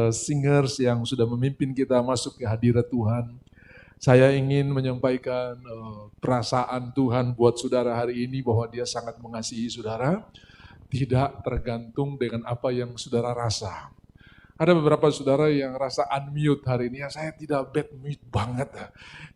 Singers yang sudah memimpin kita masuk ke hadirat Tuhan. Saya ingin menyampaikan perasaan Tuhan buat saudara hari ini bahwa Dia sangat mengasihi saudara, tidak tergantung dengan apa yang saudara rasa. Ada beberapa saudara yang rasa unmute hari ini, ya saya tidak bad mood banget.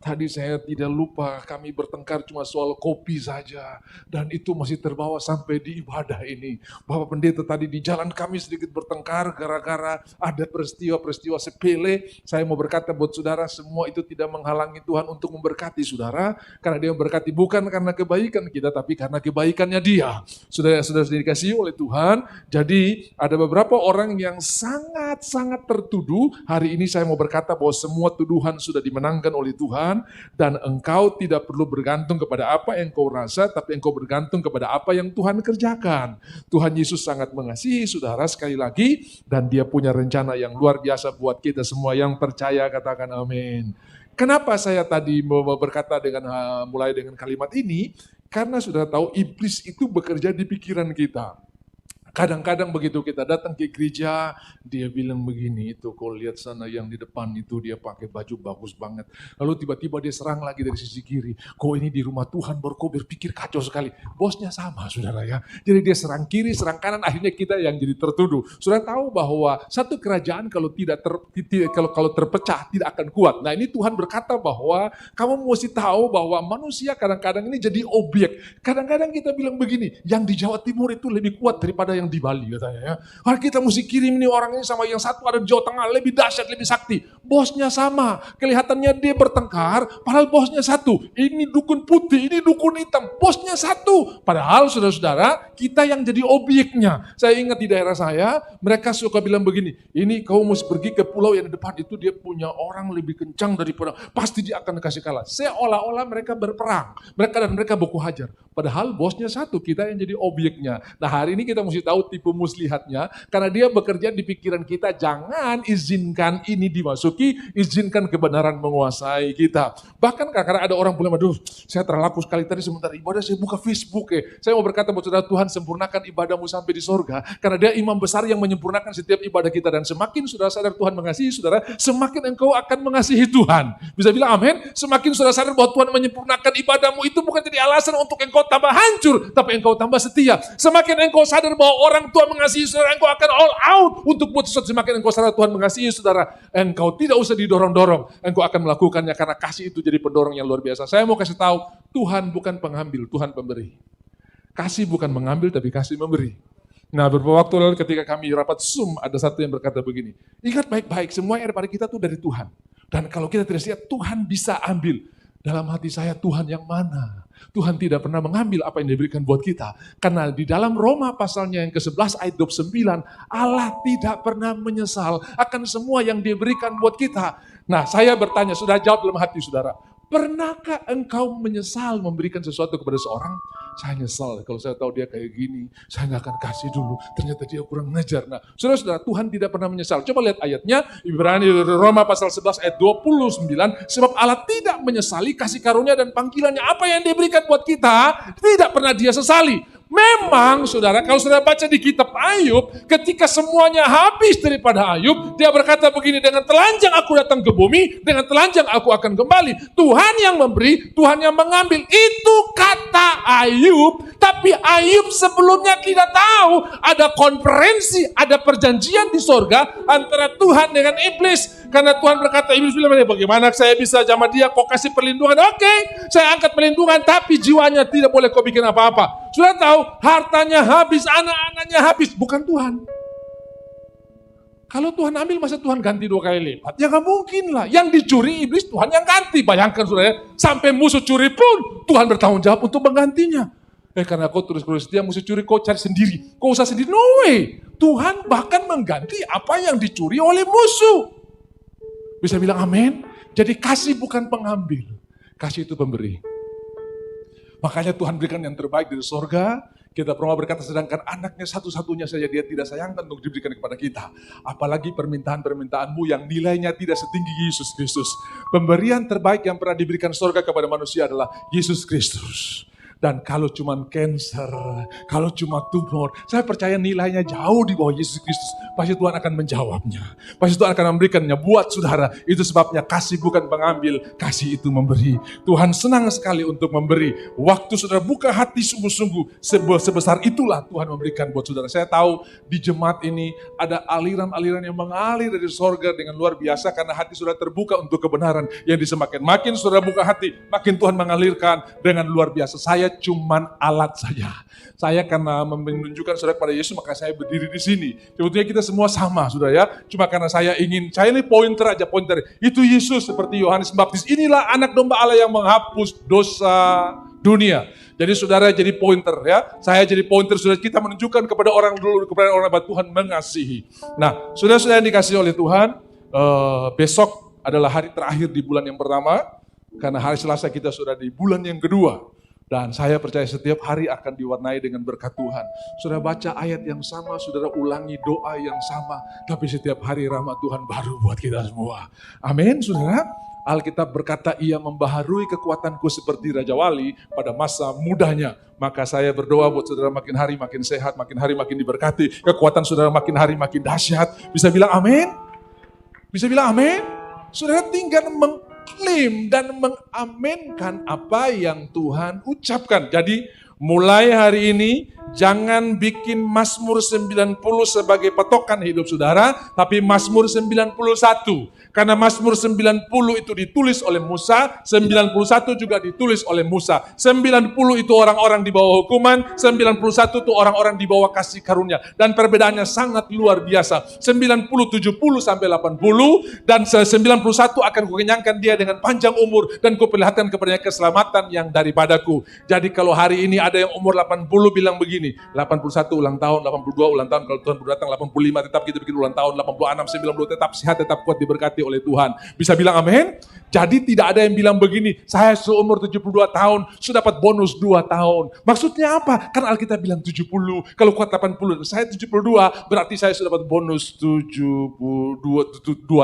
Tadi saya tidak lupa kami bertengkar cuma soal kopi saja. Dan itu masih terbawa sampai di ibadah ini. Bapak Pendeta tadi di jalan kami sedikit bertengkar gara-gara ada peristiwa-peristiwa sepele. Saya mau berkata buat saudara, semua itu tidak menghalangi Tuhan untuk memberkati saudara. Karena Dia memberkati bukan karena kebaikan kita, tapi karena kebaikannya Dia. Saudara-saudara dikasihi oleh Tuhan. Jadi ada beberapa orang yang sangat tertuduh. Hari ini saya mau berkata bahwa semua tuduhan sudah dimenangkan oleh Tuhan dan engkau tidak perlu bergantung kepada apa yang kau rasa, tapi engkau bergantung kepada apa yang Tuhan kerjakan. Tuhan Yesus sangat mengasihi saudara sekali lagi dan Dia punya rencana yang luar biasa buat kita semua yang percaya, katakan amin. Kenapa saya tadi mau berkata mulai dengan kalimat ini? Karena sudah tahu iblis itu bekerja di pikiran kita. Kadang-kadang begitu kita datang ke gereja, dia bilang begini, itu kau lihat sana yang di depan itu dia pakai baju bagus banget. Lalu tiba-tiba dia serang lagi dari sisi kiri. Kau ini di rumah Tuhan baru kau berpikir kacau sekali. Bosnya sama saudara ya. Jadi dia serang kiri, serang kanan, akhirnya kita yang jadi tertuduh. Sudah tahu bahwa satu kerajaan kalau terpecah tidak akan kuat. Nah ini Tuhan berkata bahwa kamu mesti tahu bahwa manusia kadang-kadang ini jadi objek. Kadang-kadang kita bilang begini, yang di Jawa Timur itu lebih kuat daripada yang di Bali katanya ya. Kalau kita mesti kirim nih orang ini sama yang satu ada di Jawa Tengah, lebih dahsyat, lebih sakti. Bosnya sama, kelihatannya dia bertengkar, padahal bosnya satu. Ini dukun putih, ini dukun hitam, bosnya satu. Padahal saudara-saudara, kita yang jadi objeknya. Saya ingat di daerah saya, mereka suka bilang begini, ini kau mesti pergi ke pulau yang di depan itu dia punya orang lebih kencang daripada, pasti dia akan kasih kalah. Seolah-olah mereka berperang, mereka baku hajar. Padahal bosnya satu, kita yang jadi objeknya. Nah hari ini kita mesti tahu tipe muslihatnya, karena dia bekerja di pikiran kita, jangan izinkan ini dimasuki, izinkan kebenaran menguasai kita. Bahkan kadang-kadang ada orang bilang, aduh saya terlaku sekali tadi sebentar ibadah, saya buka Facebook Saya mau berkata buat saudara, Tuhan sempurnakan ibadahmu sampai di sorga, karena dia imam besar yang menyempurnakan setiap ibadah kita, dan semakin saudara sadar Tuhan mengasihi saudara, semakin engkau akan mengasihi Tuhan. Bisa bilang amin? Semakin saudara sadar bahwa Tuhan menyempurnakan ibadahmu, itu bukan jadi alasan untuk engkau tambah hancur, tapi engkau tambah setia. Semakin engkau sadar bahwa orang tua mengasihi saudara, engkau akan all out untuk buat sesuatu. Semakin engkau sadar Tuhan mengasihi saudara, engkau tidak usah didorong-dorong, engkau akan melakukannya karena kasih itu jadi pendorong yang luar biasa. Saya mau kasih tahu, Tuhan bukan pengambil, Tuhan pemberi. Kasih bukan mengambil, tapi kasih memberi. Nah beberapa waktu lalu ketika kami rapat Zoom, ada satu yang berkata begini, ingat baik-baik, semua yang ada pada kita itu dari Tuhan. Dan kalau kita tidak siap, Tuhan bisa ambil. Dalam hati saya, Tuhan yang mana? Tuhan tidak pernah mengambil apa yang diberikan buat kita. Karena di dalam Roma pasalnya yang ke-11 ayat 29, Allah tidak pernah menyesal akan semua yang diberikan buat kita. Nah saya bertanya, sudah jawab dalam hati saudara, pernahkah engkau menyesal memberikan sesuatu kepada seorang? Saya nyesal kalau saya tahu dia kayak gini, saya nggak akan kasih dulu, ternyata dia kurang ngajar. Nah saudara-saudara, Tuhan tidak pernah menyesal. Coba lihat ayatnya, Ibrani Roma pasal 11 ayat 29, sebab Allah tidak menyesali kasih karunia dan panggilannya, apa yang diberikan buat kita, tidak pernah dia sesali. Memang saudara, kalau saudara baca di kitab Ayub, ketika semuanya habis daripada Ayub, dia berkata begini, dengan telanjang aku datang ke bumi, dengan telanjang aku akan kembali. Tuhan yang memberi, Tuhan yang mengambil. Itu kata Ayub, tapi Ayub sebelumnya tidak tahu ada konferensi, ada perjanjian di sorga antara Tuhan dengan iblis. Karena Tuhan berkata, iblis bilang, bagaimana saya bisa sama dia, kau kasih perlindungan, oke, saya angkat perlindungan, tapi jiwanya tidak boleh kau bikin apa-apa. Sudah tahu, hartanya habis, anak-anaknya habis, bukan Tuhan. Kalau Tuhan ambil, masa Tuhan ganti 2 kali lipat? Ya gak mungkin lah, yang dicuri iblis Tuhan yang ganti. Bayangkan saudara, sampai musuh curi pun Tuhan bertanggung jawab untuk menggantinya. Karena kau terus dia musuh curi, kau cari sendiri, kau usah sendiri, no way. Tuhan bahkan mengganti apa yang dicuri oleh musuh. Bisa bilang amin? Jadi kasih bukan pengambil, kasih itu pemberi. Makanya Tuhan berikan yang terbaik dari sorga. Kita pernah berkata, sedangkan anaknya satu-satunya saja dia tidak sayangkan untuk diberikan kepada kita. Apalagi permintaan-permintaanmu yang nilainya tidak setinggi Yesus Kristus. Pemberian terbaik yang pernah diberikan sorga kepada manusia adalah Yesus Kristus. Dan kalau cuma cancer, kalau cuma tumor, saya percaya nilainya jauh di bawah Yesus Kristus. Pasti Tuhan akan menjawabnya. Pasti Tuhan akan memberikannya buat saudara. Itu sebabnya kasih bukan mengambil, kasih itu memberi. Tuhan senang sekali untuk memberi. Waktu saudara buka hati sungguh-sungguh, sebesar itulah Tuhan memberikan buat saudara. Saya tahu di jemaat ini ada aliran-aliran yang mengalir dari sorga dengan luar biasa karena hati saudara terbuka untuk kebenaran yang makin saudara buka hati, makin Tuhan mengalirkan dengan luar biasa. Saya cuman alat saja. Saya karena menunjukkan saudara kepada Yesus, maka saya berdiri di sini. Sebetulnya kita semua sama, saudara ya. Cuma karena saya ini pointer aja, pointer. Itu Yesus seperti Yohanes Baptis. Inilah anak domba Allah yang menghapus dosa dunia. Jadi saudara jadi pointer ya. Saya jadi pointer, saudara, kita menunjukkan kepada orang dulu, kepada orang bahwa Tuhan mengasihi. Nah, saudara-saudara yang dikasihi oleh Tuhan, besok adalah hari terakhir di bulan yang pertama. Karena hari Selasa kita sudah di bulan yang kedua. Dan saya percaya setiap hari akan diwarnai dengan berkat Tuhan. Saudara baca ayat yang sama, saudara ulangi doa yang sama. Tapi setiap hari rahmat Tuhan baru buat kita semua. Amin, saudara. Alkitab berkata, ia membaharui kekuatanku seperti Raja Wali pada masa mudanya. Maka saya berdoa buat saudara makin hari makin sehat, makin hari makin diberkati. Kekuatan saudara makin hari makin dahsyat. Bisa bilang amin? Bisa bilang amin? Saudara tinggal mengklaim dan mengaminkan apa yang Tuhan ucapkan. Jadi mulai hari ini jangan bikin Mazmur 90 sebagai patokan hidup saudara, tapi Mazmur 91. Karena Mazmur 90 itu ditulis oleh Musa, 91 juga ditulis oleh Musa. 90 itu orang-orang di bawah hukuman, 91 itu orang-orang di bawah kasih karunia. Dan perbedaannya sangat luar biasa. 90, 70 sampai 80, dan 91 akan kukenyangkan dia dengan panjang umur, dan kuperlihatkan kepadanya keselamatan yang daripadaku. Jadi kalau hari ini ada yang umur 80 bilang begini, 81 ulang tahun, 82 ulang tahun, kalau Tuhan berdatang 85 tetap kita bikin ulang tahun, 86, 90 tetap sehat, tetap kuat diberkati oleh Tuhan. Bisa bilang amin? Jadi tidak ada yang bilang begini, saya seumur 72 tahun, sudah dapat bonus 2 tahun. Maksudnya apa? Kan Alkitab bilang 70, kalau kuat 80, saya 72, berarti saya sudah dapat bonus 72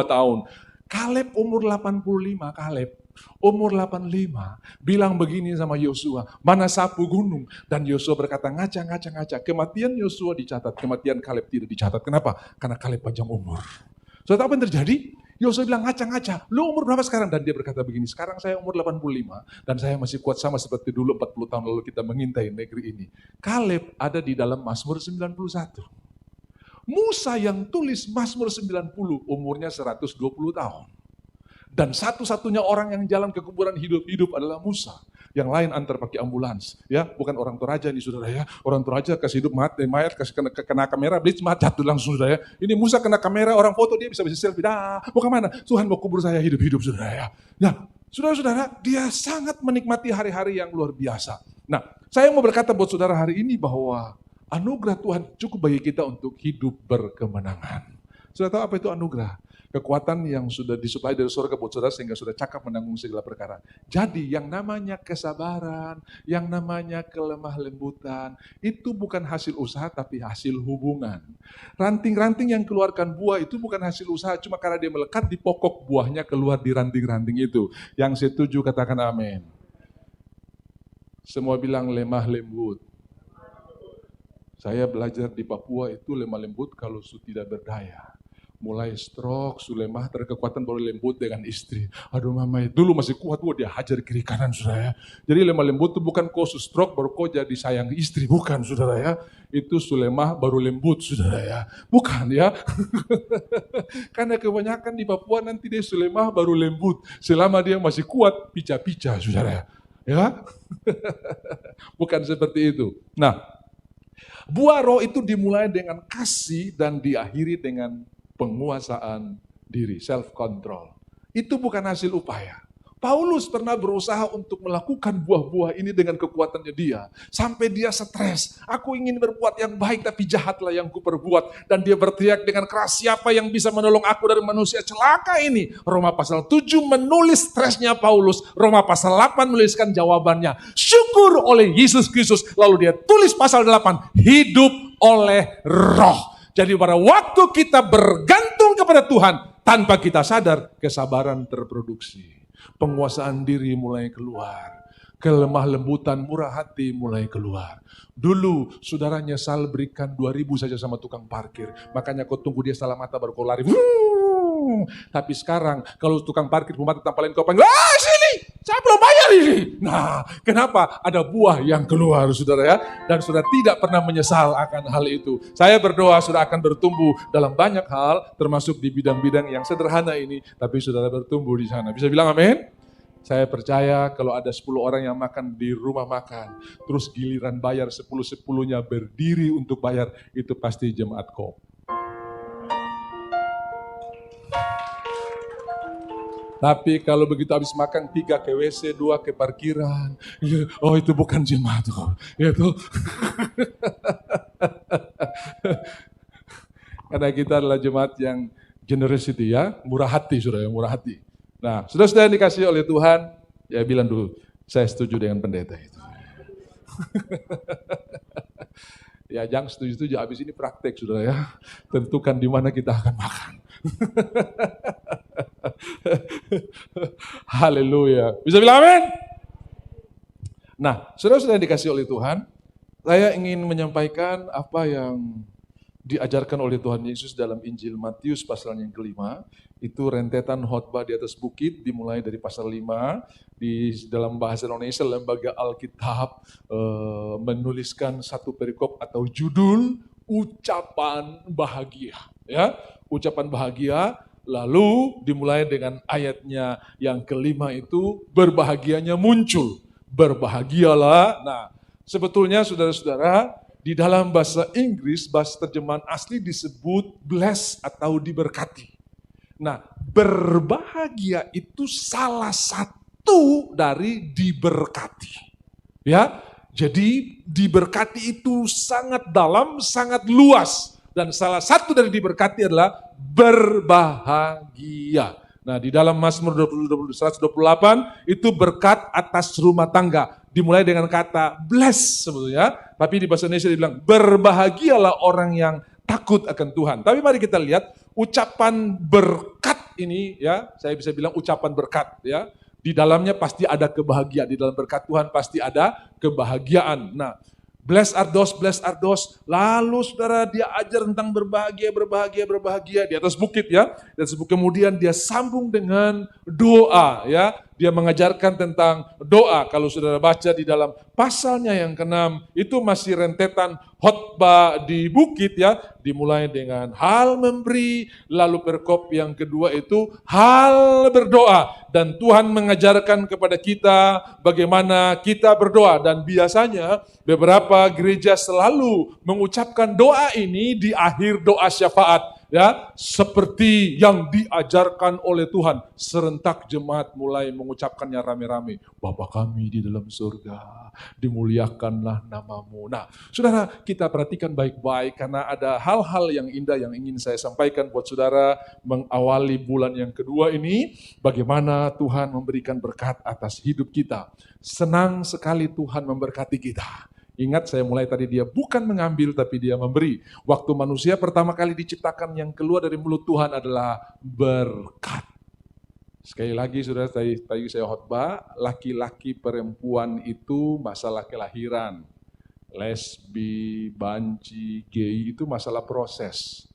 tahun. Kaleb umur 85, Kaleb umur 85, bilang begini sama Yosua, mana sapu gunung? Dan Yosua berkata, ngaca. Kematian Yosua dicatat, kematian Kaleb tidak dicatat. Kenapa? Karena Kaleb panjang umur. Saudara tahu apa yang terjadi? Yosua bilang ngaca, lu umur berapa sekarang? Dan dia berkata begini, sekarang saya umur 85, dan saya masih kuat sama seperti dulu 40 tahun lalu kita mengintai negeri ini. Kaleb ada di dalam Mazmur 91. Musa yang tulis Mazmur 90, umurnya 120 tahun. Dan satu-satunya orang yang jalan ke kuburan hidup adalah Musa. Yang lain antar pakai ambulans, ya, bukan orang Toraja nih saudara ya. Orang Toraja kasih hidup mayat kasih kena kamera, blitz mati jatuh langsung saudara ya. Ini Musa kena kamera, orang foto dia bisa selfie. Mau kemana? Tuhan mau kubur saya hidup saudara ya. Ya, saudara-saudara, dia sangat menikmati hari-hari yang luar biasa. Nah, saya mau berkata buat saudara hari ini bahwa anugerah Tuhan cukup bagi kita untuk hidup berkemenangan. Saudara tahu apa itu anugerah? Kekuatan yang sudah disuplai dari surga buat saudara sehingga sudah cakap menanggung segala perkara. Jadi yang namanya kesabaran, yang namanya kelemah lembutan, itu bukan hasil usaha tapi hasil hubungan. Ranting-ranting yang keluarkan buah itu bukan hasil usaha, cuma karena dia melekat di pokok buahnya keluar di ranting-ranting itu. Yang setuju katakan amin. Semua bilang lemah lembut. Saya belajar di Papua itu lemah lembut kalau tidak berdaya. Mulai stroke, sulemah, terkekuatan baru lembut dengan istri. Aduh mama, dulu masih kuat, dia hajar kiri kanan saudara ya. Jadi lemah lembut itu bukan kau stroke baru kau jadi sayang istri, bukan saudara ya. Itu sulemah baru lembut saudara ya. Bukan ya. Karena kebanyakan di Papua nanti dia sulemah baru lembut. Selama dia masih kuat, pica-pica saudara ya. Ya? Bukan seperti itu. Nah, buah roh itu dimulai dengan kasih dan diakhiri dengan penguasaan diri, self-control. Itu bukan hasil upaya. Paulus pernah berusaha untuk melakukan buah-buah ini dengan kekuatannya dia. Sampai dia stres. Aku ingin berbuat yang baik tapi jahatlah yang kuperbuat. Dan dia berteriak dengan keras, siapa yang bisa menolong aku dari manusia celaka ini? Roma pasal 7 menulis stresnya Paulus. Roma pasal 8 menuliskan jawabannya. Syukur oleh Yesus Kristus. Lalu dia tulis pasal 8, hidup oleh roh. Jadi pada waktu kita bergantung kepada Tuhan, tanpa kita sadar, kesabaran terproduksi. Penguasaan diri mulai keluar. kelemah lembutan, murah hati mulai keluar. Dulu saudara nyesal berikan 2.000 saja sama tukang parkir. Makanya kau tunggu dia salah mata baru kau lari. Tapi sekarang kalau tukang parkir mata tampalin kau panggil, sini, saya belum bayar ini. Nah, kenapa? Ada buah yang keluar saudara ya. Dan saudara tidak pernah menyesal akan hal itu. Saya berdoa saudara akan bertumbuh dalam banyak hal, termasuk di bidang-bidang yang sederhana ini. Tapi saudara bertumbuh di sana. Bisa bilang amin? Saya percaya kalau ada 10 orang yang makan di rumah makan, terus giliran bayar 10-10-nya berdiri untuk bayar, itu pasti jemaat kop. Tapi kalau begitu habis makan 3 ke WC, 2 ke parkiran, oh itu bukan jemaat kok. Itu. Karena kita adalah jemaat yang generosity ya, murah hati saudara, murah hati. Nah, saudara yang dikasih oleh Tuhan, ya bilang dulu, saya setuju dengan pendeta itu. Ya jangan setuju-setuju, habis ini praktek saudara ya. Tentukan di mana kita akan makan. Haleluya. Bisa bilang amin? Nah, saudara-saudara yang dikasih oleh Tuhan, saya ingin menyampaikan apa yang diajarkan oleh Tuhan Yesus dalam Injil Matius pasal yang kelima. Itu rentetan khotbah di atas bukit dimulai dari pasal 5. Di dalam bahasa Indonesia Lembaga Alkitab menuliskan satu perikop atau judul ucapan bahagia. Ya, ucapan bahagia. Lalu dimulai dengan ayatnya yang kelima itu berbahagianya muncul. Berbahagialah. Nah, sebetulnya saudara-saudara di dalam bahasa Inggris, bahasa terjemahan asli disebut bless atau diberkati. Nah, berbahagia itu salah satu dari diberkati. Ya, jadi diberkati itu sangat dalam, sangat luas. Dan salah satu dari diberkati adalah berbahagia. Nah, di dalam Mazmur 128 itu berkat atas rumah tangga. Dimulai dengan kata bless sebetulnya. Tapi di bahasa Indonesia dibilang berbahagialah orang yang takut akan Tuhan. Tapi mari kita lihat ucapan berkat ini ya, saya bisa bilang ucapan berkat ya. Di dalamnya pasti ada kebahagiaan, di dalam berkat Tuhan pasti ada kebahagiaan. Nah, bless are those. Lalu saudara dia ajar tentang berbahagia di atas bukit ya. Dan kemudian dia sambung dengan doa ya. Dia mengajarkan tentang doa. Kalau saudara baca di dalam pasalnya yang ke-6, itu masih rentetan khotbah di bukit ya. Dimulai dengan hal memberi, lalu perkop yang kedua itu hal berdoa. Dan Tuhan mengajarkan kepada kita bagaimana kita berdoa. Dan biasanya beberapa gereja selalu mengucapkan doa ini di akhir doa syafaat. Ya, seperti yang diajarkan oleh Tuhan, serentak jemaat mulai mengucapkannya rame-rame. Bapa kami di dalam surga, dimuliakanlah namamu. Nah, saudara kita perhatikan baik-baik karena ada hal-hal yang indah yang ingin saya sampaikan buat saudara mengawali bulan yang kedua ini. Bagaimana Tuhan memberikan berkat atas hidup kita. Senang sekali Tuhan memberkati kita. Ingat saya mulai tadi dia bukan mengambil tapi dia memberi. Waktu manusia pertama kali diciptakan yang keluar dari mulut Tuhan adalah berkat. Sekali lagi saudara tadi saya khotbah, laki-laki perempuan itu masalah kelahiran. Lesbi, banci, gay itu masalah proses.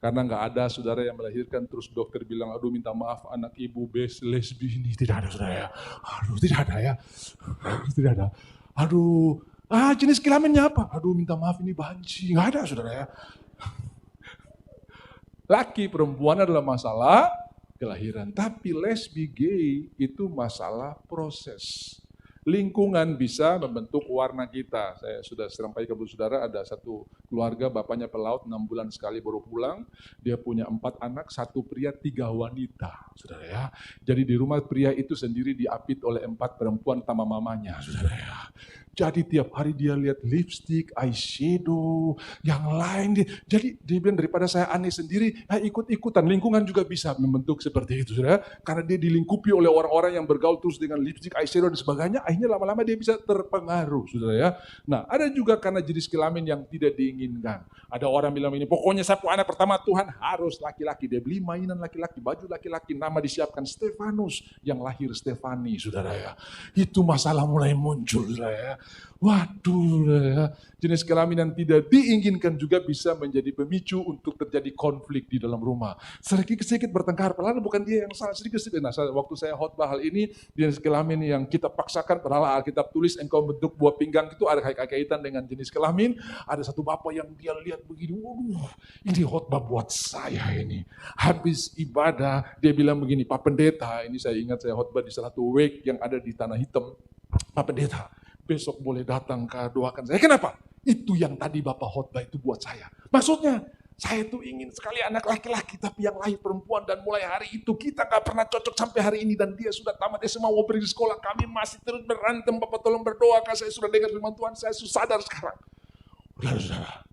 Karena nggak ada saudara yang melahirkan terus dokter bilang, aduh minta maaf anak ibu lesbi ini. Tidak ada saudara ya. Aduh tidak ada ya. Tidak ada. Aduh. Jenis kelaminnya apa? Aduh minta maaf ini banci. Nggak ada saudara ya. Laki perempuan adalah masalah kelahiran. Tapi lesbi gay itu masalah proses. Lingkungan bisa membentuk warna kita. Saya sudah sampaikan kepada saudara, ada satu keluarga, bapaknya pelaut, 6 bulan sekali baru pulang. Dia punya 4 anak, 1 pria, 3 wanita. Saudara ya. Jadi di rumah pria itu sendiri diapit oleh 4 perempuan sama mamanya. Saudara ya. Jadi tiap hari dia lihat lipstick, eyeshadow, yang lain. Jadi dia bilang daripada saya aneh sendiri, ikut-ikutan. Lingkungan juga bisa membentuk seperti itu, saudara. Karena dia dilingkupi oleh orang-orang yang bergaul terus dengan lipstick, eyeshadow dan sebagainya, akhirnya lama-lama dia bisa terpengaruh, saudara ya. Nah, ada juga karena jenis kelamin yang tidak diinginkan. Ada orang bilang ini, pokoknya saya anak pertama Tuhan harus laki-laki. Dia beli mainan laki-laki, baju laki-laki, nama disiapkan Stefanus, yang lahir Stefani, saudara ya. Itu masalah mulai muncul, saudara ya. Waduh, saudara ya. Jenis kelamin yang tidak diinginkan juga bisa menjadi pemicu untuk terjadi konflik di dalam rumah. Sedikit-sedikit bertengkar, padahal bukan dia yang salah, sedikit-sedikit. Nah, waktu saya khotbah hal ini, jenis kelamin yang kita paksakan, padahal Alkitab tulis engkau bentuk buah pinggang itu ada kaitan dengan jenis kelamin. Ada satu bapak yang dia lihat begini, waduh, ini khotbah buat saya ini. Habis ibadah, dia bilang begini, Pak Pendeta, ini saya ingat saya khotbah di salah satu wake yang ada di Tanah Hitam. Pak Pendeta, besok boleh datang ke doakan saya. Kenapa? Itu yang tadi Bapak khotbah itu buat saya. Maksudnya, saya tuh ingin sekali anak laki-laki, tapi yang lahir perempuan, dan mulai hari itu kita gak pernah cocok sampai hari ini, dan dia sudah tamat SMA, mau pergi di sekolah, kami masih terus berantem, Bapak tolong berdoa, saya sudah dengar firman Tuhan, saya sudah sadar sekarang. Saudara,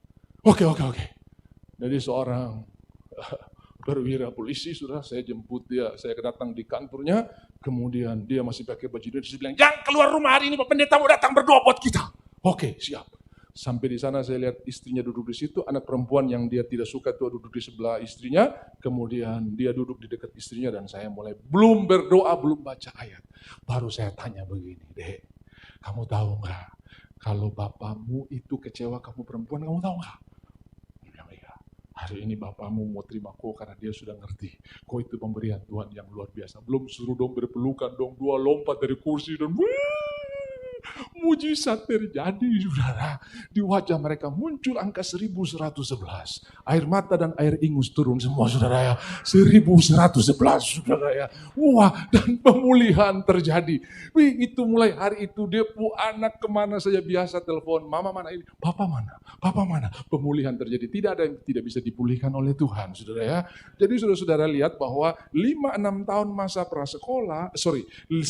oke. Jadi seorang perwira polisi, sudah saya jemput dia, saya datang di kantornya, kemudian dia masih pakai baju dia bilang, jangan keluar rumah hari ini, Pak Pendeta mau datang berdoa buat kita. Oke, siap. Sampai di sana saya lihat istrinya duduk di situ, anak perempuan yang dia tidak suka itu duduk di sebelah istrinya, kemudian dia duduk di dekat istrinya dan saya mulai belum berdoa, belum baca ayat. Baru saya tanya begini, Dek, kamu tahu nggak kalau bapakmu itu kecewa kamu perempuan, kamu tahu nggak? Hari ini bapakmu mau terima kau karena dia sudah ngerti. Kau itu pemberian Tuhan yang luar biasa. Belum suruh dong berpelukan dong, dua lompat dari kursi dan mujizat terjadi, saudara. Di wajah mereka muncul angka 1111. Air mata dan air ingus turun semua, saudara ya. 1111, saudara ya. Wah, dan pemulihan terjadi. Wih, itu mulai hari itu dia anak kemana saja biasa telepon, mama mana ini, papa mana, papa mana. Pemulihan terjadi. Tidak ada yang tidak bisa dipulihkan oleh Tuhan, saudara ya. Jadi saudara-saudara lihat bahwa 5-6 tahun masa prasekolah, 9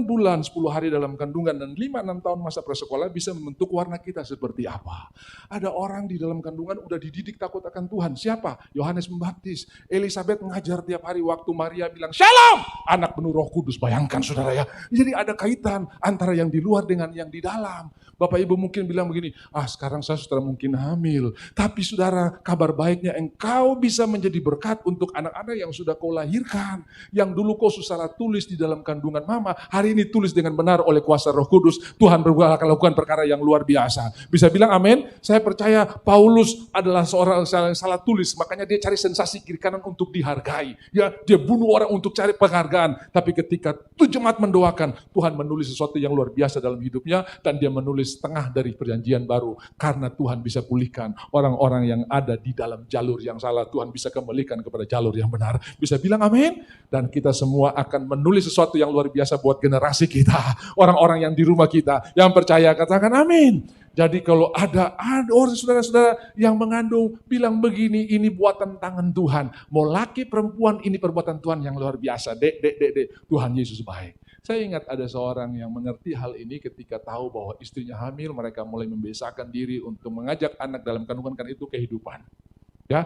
bulan 10 hari dalam kandungan dan 5-6 tahun masa prasekolah bisa membentuk warna kita seperti apa. Ada orang di dalam kandungan udah dididik takut akan Tuhan. Siapa? Yohanes Pembaptis. Elizabeth mengajar tiap hari waktu Maria bilang, Shalom! Anak penuh Roh Kudus, bayangkan saudara ya. Jadi ada kaitan antara yang di luar dengan yang di dalam. Bapak Ibu mungkin bilang begini, sekarang saya sudah mungkin hamil. Tapi saudara, kabar baiknya engkau bisa menjadi berkat untuk anak-anak yang sudah kau lahirkan. Yang dulu kau susah tulis di dalam kandungan mama, hari ini tulis dengan benar oleh kuasa Roh Kudus. Tuhan akan lakukan perkara yang luar biasa. Bisa bilang amin? Saya percaya Paulus adalah seorang yang salah tulis, makanya dia cari sensasi kiri kanan untuk dihargai. Ya, dia bunuh orang untuk cari penghargaan. Tapi ketika jemaat mendoakan, Tuhan menulis sesuatu yang luar biasa dalam hidupnya, dan dia menulis setengah dari perjanjian baru. Karena Tuhan bisa pulihkan orang-orang yang ada di dalam jalur yang salah, Tuhan bisa kembalikan kepada jalur yang benar. Bisa bilang amin? Dan kita semua akan menulis sesuatu yang luar biasa buat generasi kita, orang-orang yang di rumah kita, yang percaya katakan amin. Jadi kalau ada orang saudara-saudara yang mengandung bilang begini, ini buatan tangan Tuhan. Mau laki perempuan, ini perbuatan Tuhan yang luar biasa. Dek, Tuhan Yesus baik. Saya ingat ada seorang yang mengerti hal ini ketika tahu bahwa istrinya hamil, mereka mulai membiasakan diri untuk mengajak anak dalam kandungan, karena itu kehidupan. Ya,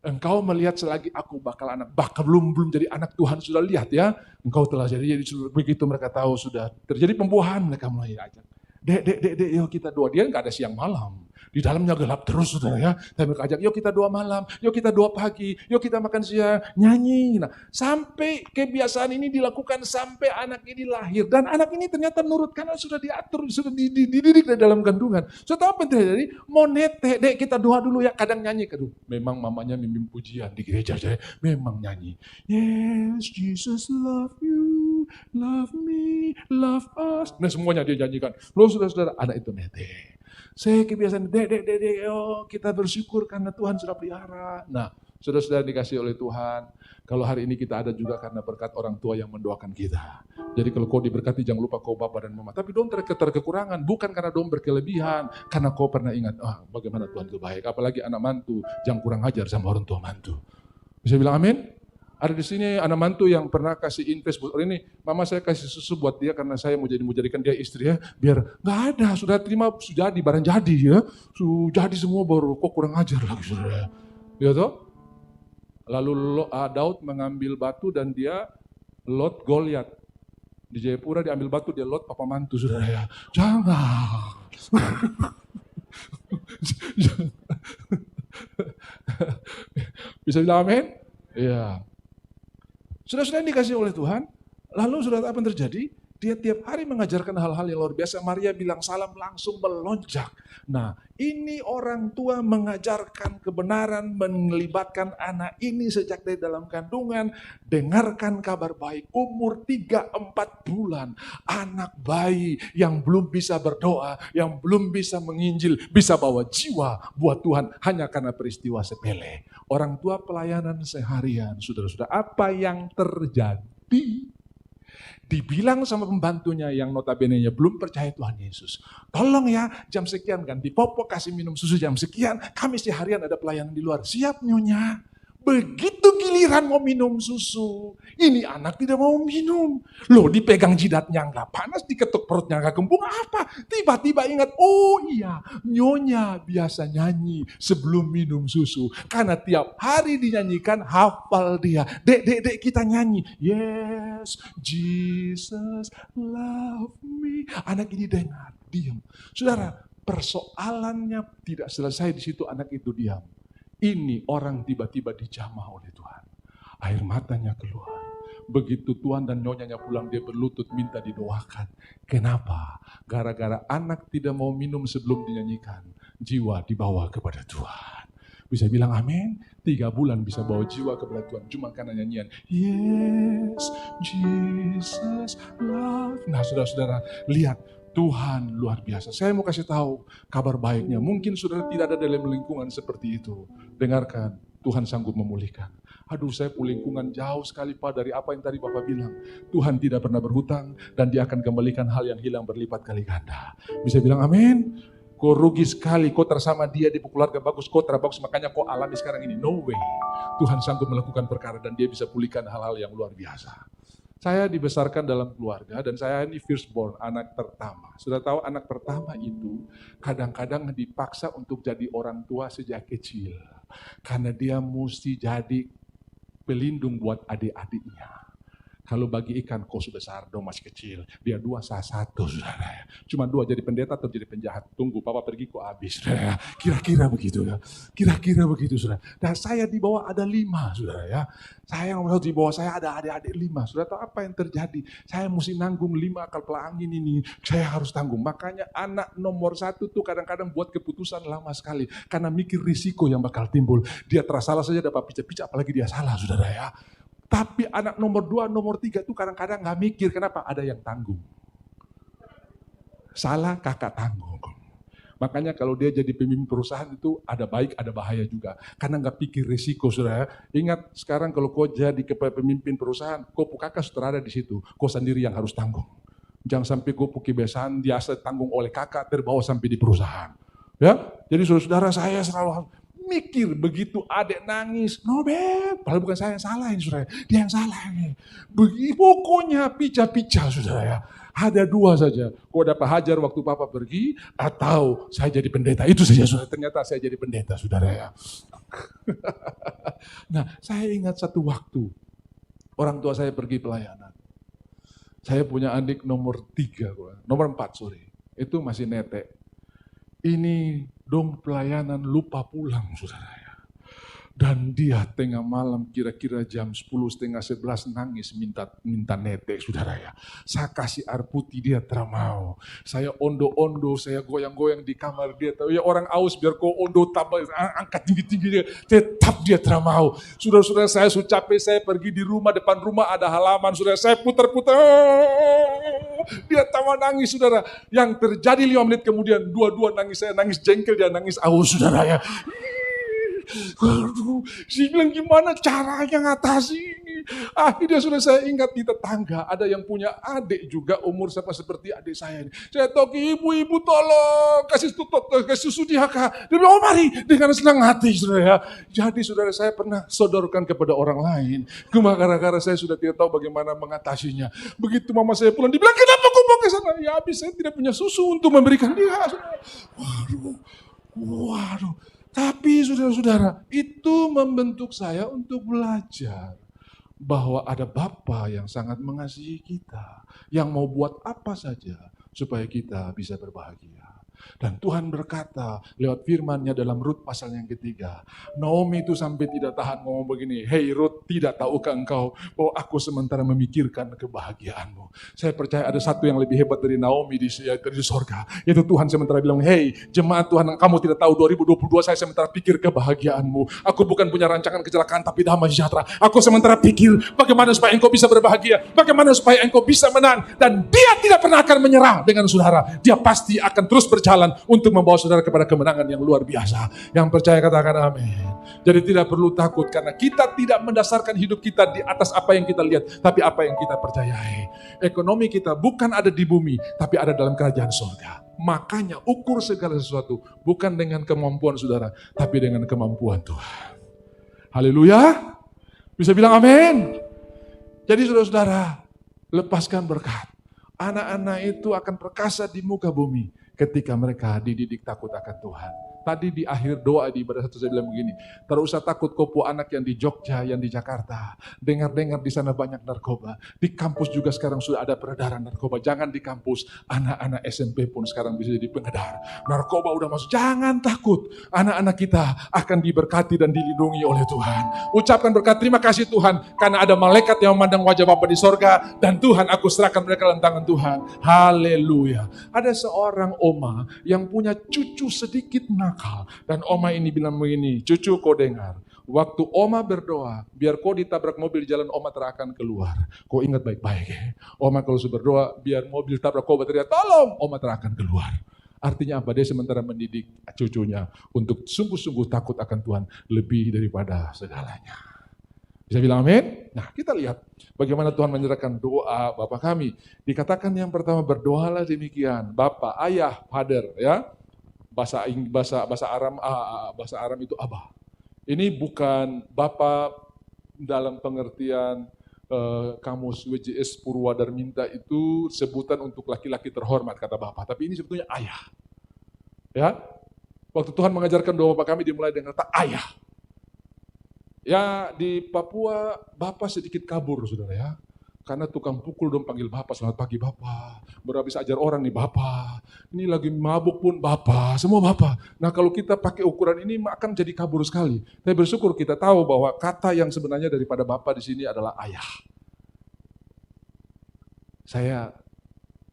engkau melihat selagi aku bakal anak, bahkan belum jadi anak, Tuhan sudah lihat ya, engkau telah jadi begitu mereka tahu sudah terjadi pembuahan, mereka mulai ajak. Dek, yuk kita doa. Dia nggak ada siang malam. Di dalamnya gelap terus, saudara ya. Tapi mereka ajak, yuk kita doa malam, yuk kita doa pagi, yuk kita makan siang, nyanyi. Nah, sampai kebiasaan ini dilakukan sampai anak ini lahir. Dan anak ini ternyata nurut, karena sudah diatur, sudah dididik dari dalam kandungan. Sudah tahu apa yang terjadi? Mau nete, dek kita doa dulu ya, kadang nyanyi. Memang mamanya mimpin pujian di gereja, jadi memang nyanyi. Yes, Jesus love you, love me, love us. Nah semuanya dia nyanyikan. Loh saudara-saudara, anak itu nete. Saya kebiasaan, dek, kita bersyukur karena Tuhan sudah pelihara. Nah, saudara-saudara dikasih oleh Tuhan, kalau hari ini kita ada juga karena berkat orang tua yang mendoakan kita. Jadi kalau kau diberkati, jangan lupa kau bapak dan mama. Tapi dong terkekurangan, bukan karena dong berkelebihan. Karena kau pernah ingat, bagaimana Tuhan itu baik. Apalagi anak mantu, jangan kurang ajar sama orang tua mantu. Bisa bilang amin? Ada di sini anak mantu yang pernah kasih invest buat ini, mama saya kasih susu buat dia karena saya mau jadikan dia istri ya, biar nggak ada, sudah terima, sudah jadi, barang jadi ya, sudah jadi semua baru kok kurang ajar lagi saudara. Ya toh? Lalu Daud mengambil batu dan dia lot Goliat. Di Jayapura diambil batu, dia lot papa mantu saudara ya. Jangan. Bisa bilang amin? Iya. Sudah-sudah yang dikasih oleh Tuhan, lalu sudah apa yang terjadi? Dia tiap hari mengajarkan hal-hal yang luar biasa. Maria bilang salam langsung melonjak. Nah, ini orang tua mengajarkan kebenaran, melibatkan anak ini sejak dari dalam kandungan. Dengarkan kabar baik, umur 3-4 bulan. Anak bayi yang belum bisa berdoa, yang belum bisa menginjil, bisa bawa jiwa buat Tuhan hanya karena peristiwa sepele. Orang tua pelayanan seharian, saudara-saudara, apa yang terjadi? Dibilang sama pembantunya yang notabene-nya belum percaya Tuhan Yesus. Tolong ya, jam sekian ganti popok, kasih minum susu jam sekian. Kami seharian ada pelayanan di luar. Siap nyonya. Begitu giliran mau minum susu, ini anak tidak mau minum. Loh, dipegang jidatnya nggak panas, diketuk perutnya nggak kembung, apa? Tiba-tiba ingat, oh iya, nyonya biasa nyanyi sebelum minum susu. Karena tiap hari dinyanyikan, hafal dia. Dek, kita nyanyi. Yes, Jesus love me. Anak ini dengar, diam. Saudara, persoalannya tidak selesai di situ, anak itu diam. Ini orang tiba-tiba dijamah oleh Tuhan. Air matanya keluar. Begitu Tuhan dan nyonyanya pulang, dia berlutut minta didoakan. Kenapa? Gara-gara anak tidak mau minum sebelum dinyanyikan. Jiwa dibawa kepada Tuhan. Bisa bilang amin? 3 bulan bisa bawa jiwa kepada Tuhan. Cuma karena nyanyian. Yes, Jesus love. Nah saudara-saudara, lihat. Tuhan luar biasa. Saya mau kasih tahu kabar baiknya. Mungkin saudara tidak ada dalam lingkungan seperti itu. Dengarkan, Tuhan sanggup memulihkan. Aduh, saya lingkungan jauh sekali Pak dari apa yang tadi Bapak bilang. Tuhan tidak pernah berhutang dan dia akan kembalikan hal yang hilang berlipat kali ganda. Bisa bilang amin? Kau rugi sekali, kau tersama dia di keluarga bagus, kau terbagus, makanya kau alami sekarang ini. No way. Tuhan sanggup melakukan perkara dan dia bisa pulihkan hal-hal yang luar biasa. Saya dibesarkan dalam keluarga dan saya ini firstborn, anak pertama. Sudah tahu anak pertama itu kadang-kadang dipaksa untuk jadi orang tua sejak kecil. Karena dia mesti jadi pelindung buat adik-adiknya. Kalau bagi ikan, kau sudah besar dong masih kecil. Dia 2, saya 1, saudara. Cuma 2 jadi pendeta atau jadi penjahat. Tunggu, papa pergi kok habis, saudara. Kira-kira begitu ya. Kira-kira begitu, saudara. Dan saya di bawah ada 5, saudara ya. Saya yang di bawah saya ada adik-adik 5. Saudara tahu apa yang terjadi? Saya mesti nanggung 5 kapal angin ini. Saya harus tanggung. Makanya anak nomor 1 tuh kadang-kadang buat keputusan lama sekali. Karena mikir risiko yang bakal timbul. Dia tersalah saja dapat pica-pica, apalagi dia salah, saudara ya. Tapi anak nomor 2, nomor 3 itu kadang-kadang gak mikir. Kenapa? Ada yang tanggung. Salah, kakak tanggung. Makanya kalau dia jadi pemimpin perusahaan itu ada baik, ada bahaya juga. Karena gak pikir risiko, saudara. Ingat, sekarang kalau kau jadi pemimpin perusahaan, kau kakak sudah ada di situ. Kau sendiri yang harus tanggung. Jangan sampai kau kebiasaan biasa tanggung oleh kakak, terbawa sampai di perusahaan. Ya, jadi saudara saya selalu mikir begitu adik nangis, Nobel, padahal bukan saya yang salah ini saudara, dia yang salah ini. Pokoknya pica-pica saudara ya. Ada 2 saja, kau dapat hajar waktu papa pergi, atau saya jadi pendeta, itu saja saudara. Ternyata saya jadi pendeta saudara ya. Nah, saya ingat satu waktu, orang tua saya pergi pelayanan. Saya punya adik nomor 4, itu masih netek. Ini dong pelayanan lupa pulang saudara ya. Dan dia tengah malam kira-kira jam 10:30, 11 nangis minta netek saudara ya. Saya kasih air putih dia teramau. Saya ondo-ondo, saya goyang-goyang di kamar dia. Tahu ya orang aus biar kau ondo tambah angkat tinggi-tinggi dia. Tetap dia teramau. Saudara-saudara saya sudah capek, saya pergi di rumah, depan rumah ada halaman. Saudara saya putar-putar. Dia tawa nangis saudara. Yang terjadi 5 menit kemudian dua-dua nangis, saya nangis jengkel, dia nangis aus saudara ya. Waduh, saya bilang gimana caranya ngatasi ini. Akhirnya sudah saya ingat di tetangga, ada yang punya adik juga umur sama seperti adik saya ini. Saya toki, ibu-ibu tolong kasih susu dia kak. Dia bilang, oh mari, dengan senang hati saudara ya. Jadi saudara saya pernah sodorkan kepada orang lain. Cuma gara-gara saya sudah tidak tahu bagaimana mengatasinya. Begitu mama saya pulang, dia bilang, kenapa kau mau ke sana? Ya habis saya tidak punya susu untuk memberikan dia. Saudara. Waduh. Tapi saudara-saudara, itu membentuk saya untuk belajar bahwa ada Bapa yang sangat mengasihi kita, yang mau buat apa saja supaya kita bisa berbahagia. Dan Tuhan berkata lewat firman-Nya dalam Rut pasal yang ketiga. Naomi itu sampai tidak tahan ngomong begini, "Hei Rut, tidak tahukah engkau bahwa aku sementara memikirkan kebahagiaanmu?" Saya percaya ada satu yang lebih hebat dari Naomi di sorga, yaitu Tuhan sementara bilang, "Hei jemaat Tuhan, kamu tidak tahu 2022 saya sementara pikir kebahagiaanmu. Aku bukan punya rancangan kecelakaan tapi damai sejahtera. Aku sementara pikir bagaimana supaya engkau bisa berbahagia, bagaimana supaya engkau bisa menang." Dan dia tidak pernah akan menyerah dengan saudara. Dia pasti akan terus berjalan untuk membawa saudara kepada kemenangan yang luar biasa. Yang percaya katakan amin. Jadi tidak perlu takut karena kita tidak mendasarkan hidup kita di atas apa yang kita lihat, tapi apa yang kita percayai. Ekonomi kita bukan ada di bumi, tapi ada dalam kerajaan surga. Makanya ukur segala sesuatu bukan dengan kemampuan saudara, tapi dengan kemampuan Tuhan. Haleluya. Bisa bilang amin. Jadi saudara-saudara, lepaskan berkat. Anak-anak itu akan perkasa di muka bumi ketika mereka dididik takut akan Tuhan. Tadi di akhir doa di ibadah satu saya bilang begini, tak usah takut kopo anak yang di Jogja, yang di Jakarta. Dengar-dengar di sana banyak narkoba. Di kampus juga sekarang sudah ada peredaran narkoba. Jangan di kampus, anak-anak SMP pun sekarang bisa jadi pengedar. Narkoba udah masuk, jangan takut. Anak-anak kita akan diberkati dan dilindungi oleh Tuhan. Ucapkan berkat, terima kasih Tuhan, karena ada malaikat yang memandang wajah Bapa di sorga, dan Tuhan aku serahkan mereka dalam tangan Tuhan. Haleluya. Ada seorang oma yang punya cucu sedikit nakal. Dan oma ini bilang begini, "Cucu kau dengar, waktu oma berdoa, biar kau ditabrak mobil di jalan, oma akan keluar. Kau ingat baik-baik ya. Oma kalau sudah berdoa, biar mobil tabrak kau berteriak, tolong, oma akan keluar." Artinya apa? Dia sementara mendidik cucunya untuk sungguh-sungguh takut akan Tuhan lebih daripada segalanya. Bisa bilang amin? Nah kita lihat bagaimana Tuhan menyerahkan doa Bapa kami. Dikatakan yang pertama, berdoalah demikian, Bapa, Ayah, Father ya. Bahasa Aram itu Abah. Ini bukan Bapa dalam pengertian kamus WJS Purwadarminta itu sebutan untuk laki-laki terhormat kata Bapa, tapi ini sebetulnya ayah. Ya. Waktu Tuhan mengajarkan doa Bapa kami dimulai dengan kata ayah. Ya di Papua Bapa sedikit kabur saudara ya. Karena tukang pukul dong panggil Bapak, selamat pagi Bapak. Baru habis ajar orang nih Bapak. Ini lagi mabuk pun Bapak, semua Bapak. Nah kalau kita pakai ukuran ini akan jadi kabur sekali. Saya bersyukur kita tahu bahwa kata yang sebenarnya daripada Bapak di sini adalah ayah. Saya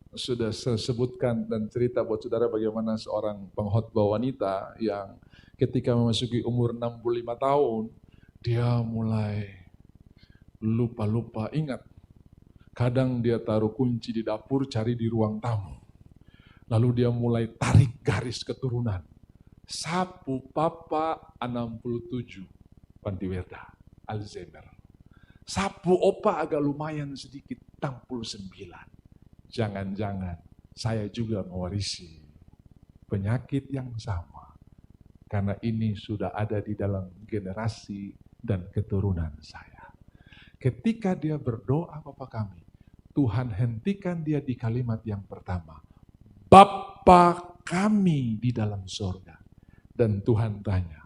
sudah sebutkan dan cerita buat saudara bagaimana seorang pengkhotbah wanita yang ketika memasuki umur 65 tahun, dia mulai lupa-lupa ingat. Kadang dia taruh kunci di dapur, cari di ruang tamu. Lalu dia mulai tarik garis keturunan. Sapu Papa 67, Pantiwerda, Alzheimer. Sapu Opa agak lumayan sedikit, 69. Jangan-jangan saya juga mewarisi penyakit yang sama. Karena ini sudah ada di dalam generasi dan keturunan saya. Ketika dia berdoa Bapa kami, Tuhan hentikan dia di kalimat yang pertama. Bapa kami di dalam sorga. Dan Tuhan tanya,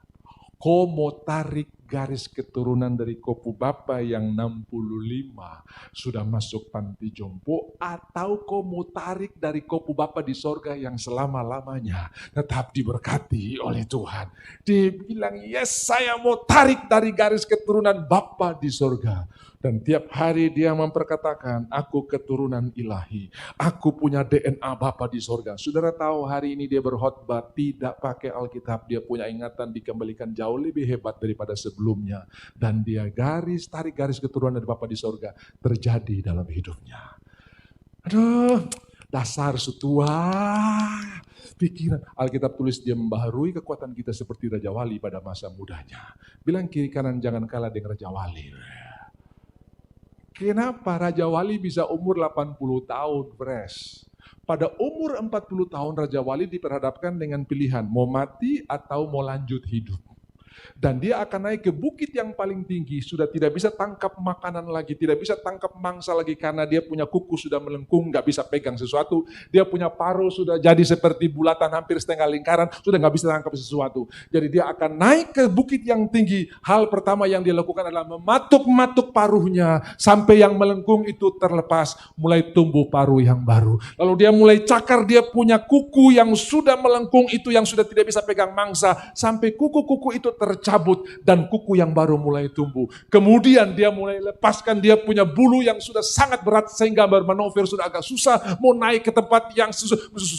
kau mau tarik garis keturunan dari kopu Bapa yang 65 sudah masuk panti jompo, atau kau mau tarik dari kopu Bapa di sorga yang selama-lamanya tetap diberkati oleh Tuhan. Dia bilang, yes saya mau tarik dari garis keturunan Bapa di sorga. Dan tiap hari dia memperkatakan, aku keturunan ilahi, aku punya DNA Bapa di sorga. Saudara tahu hari ini dia berkhotbah tidak pakai Alkitab, dia punya ingatan dikembalikan jauh lebih hebat daripada sebelumnya. Dan dia tarik garis keturunan dari Bapa di sorga terjadi dalam hidupnya. Aduh, Dasar setua pikiran. Alkitab tulis dia membaharui kekuatan kita seperti Raja Wali pada masa mudanya. Bilang kiri kanan jangan kalah dengan Raja Wali. Kenapa Raja Wali bisa umur 80 tahun, fresh? Pada umur 40 tahun Raja Wali diperhadapkan dengan pilihan mau mati atau mau lanjut hidup. Dan dia akan naik ke bukit yang paling tinggi, sudah tidak bisa tangkap makanan lagi, tidak bisa tangkap mangsa lagi karena dia punya kuku sudah melengkung, gak bisa pegang sesuatu. Dia punya paruh sudah jadi seperti bulatan hampir setengah lingkaran, sudah gak bisa tangkap sesuatu. Jadi dia akan naik ke bukit yang tinggi. Hal pertama yang dia lakukan adalah mematuk-matuk paruhnya sampai yang melengkung itu terlepas, mulai tumbuh paruh yang baru. Lalu dia mulai cakar, dia punya kuku yang sudah melengkung itu yang sudah tidak bisa pegang mangsa, sampai kuku-kuku itu tercabut dan kuku yang baru mulai tumbuh. Kemudian dia mulai lepaskan, dia punya bulu yang sudah sangat berat sehingga bermanuver sudah agak susah, mau naik ke tempat yang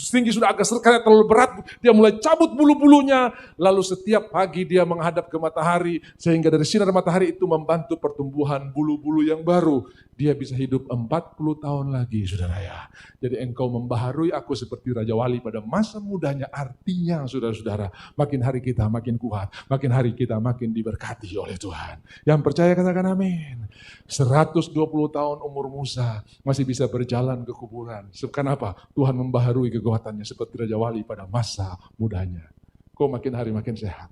tinggi sudah agak karena terlalu berat. Dia mulai cabut bulu-bulunya, lalu setiap pagi dia menghadap ke matahari sehingga dari sinar matahari itu membantu pertumbuhan bulu-bulu yang baru. Dia bisa hidup 40 tahun lagi, saudara ya. Jadi engkau membaharui aku seperti Raja Wali pada masa mudanya. Artinya saudara-saudara, makin hari kita makin kuat, makin hari kita makin diberkati oleh Tuhan. Yang percaya katakan amin. 120 tahun umur Musa masih bisa berjalan ke kuburan. Kenapa? Tuhan membaharui kekuatannya seperti Raja Wali pada masa mudanya. Kau makin hari makin sehat.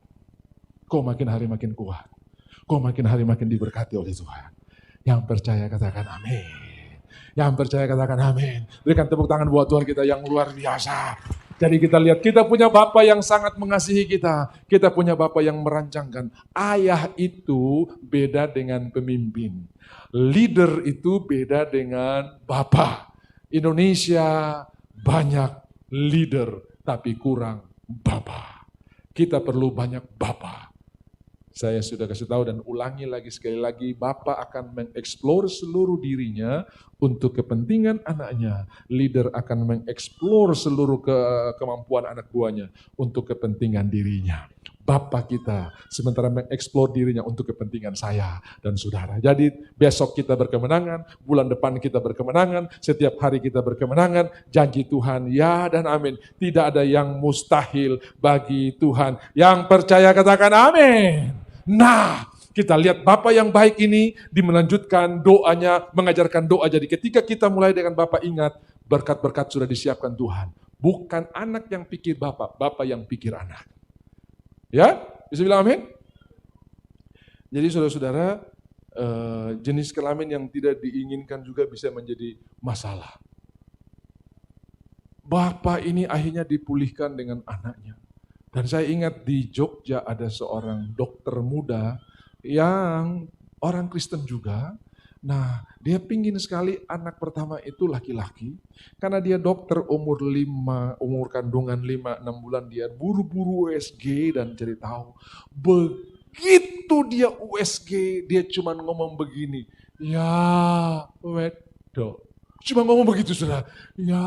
Kau makin hari makin kuat. Kau makin hari makin diberkati oleh Tuhan. Yang percaya katakan amin. Yang percaya katakan amin. Berikan tepuk tangan buat Tuhan kita yang luar biasa. Jadi kita lihat, kita punya Bapa yang sangat mengasihi kita. Kita punya Bapa yang merancangkan. Ayah itu beda dengan pemimpin. Leader itu beda dengan Bapa. Indonesia banyak leader, tapi kurang Bapa. Kita perlu banyak Bapa. Saya sudah kasih tahu dan ulangi lagi sekali lagi, Bapa akan mengeksplor seluruh dirinya untuk kepentingan anaknya. Leader akan mengeksplor seluruh kemampuan anak buahnya untuk kepentingan dirinya. Bapa kita sementara mengeksplor dirinya untuk kepentingan saya dan saudara. Jadi besok kita berkemenangan, bulan depan kita berkemenangan, setiap hari kita berkemenangan. Janji Tuhan ya dan amin. Tidak ada yang mustahil bagi Tuhan. Yang percaya katakan amin. Nah, kita lihat Bapa yang baik ini melanjutkan doanya, mengajarkan doa. Jadi ketika kita mulai dengan Bapa, ingat berkat-berkat sudah disiapkan Tuhan. Bukan anak yang pikir Bapa, Bapa yang pikir anak. Ya, bisa bilang amin? Jadi saudara-saudara, jenis kelamin yang tidak diinginkan juga bisa menjadi masalah. Bapa ini akhirnya dipulihkan dengan anaknya. Dan saya ingat di Jogja ada seorang dokter muda yang orang Kristen juga. Nah, dia pingin sekali anak pertama itu laki-laki. Karena dia dokter umur kandungan 5-6 bulan, dia buru-buru USG dan cari tahu. Begitu dia USG, dia cuma ngomong begini, ya wedok. Cuma ngomong begitu saudara, ya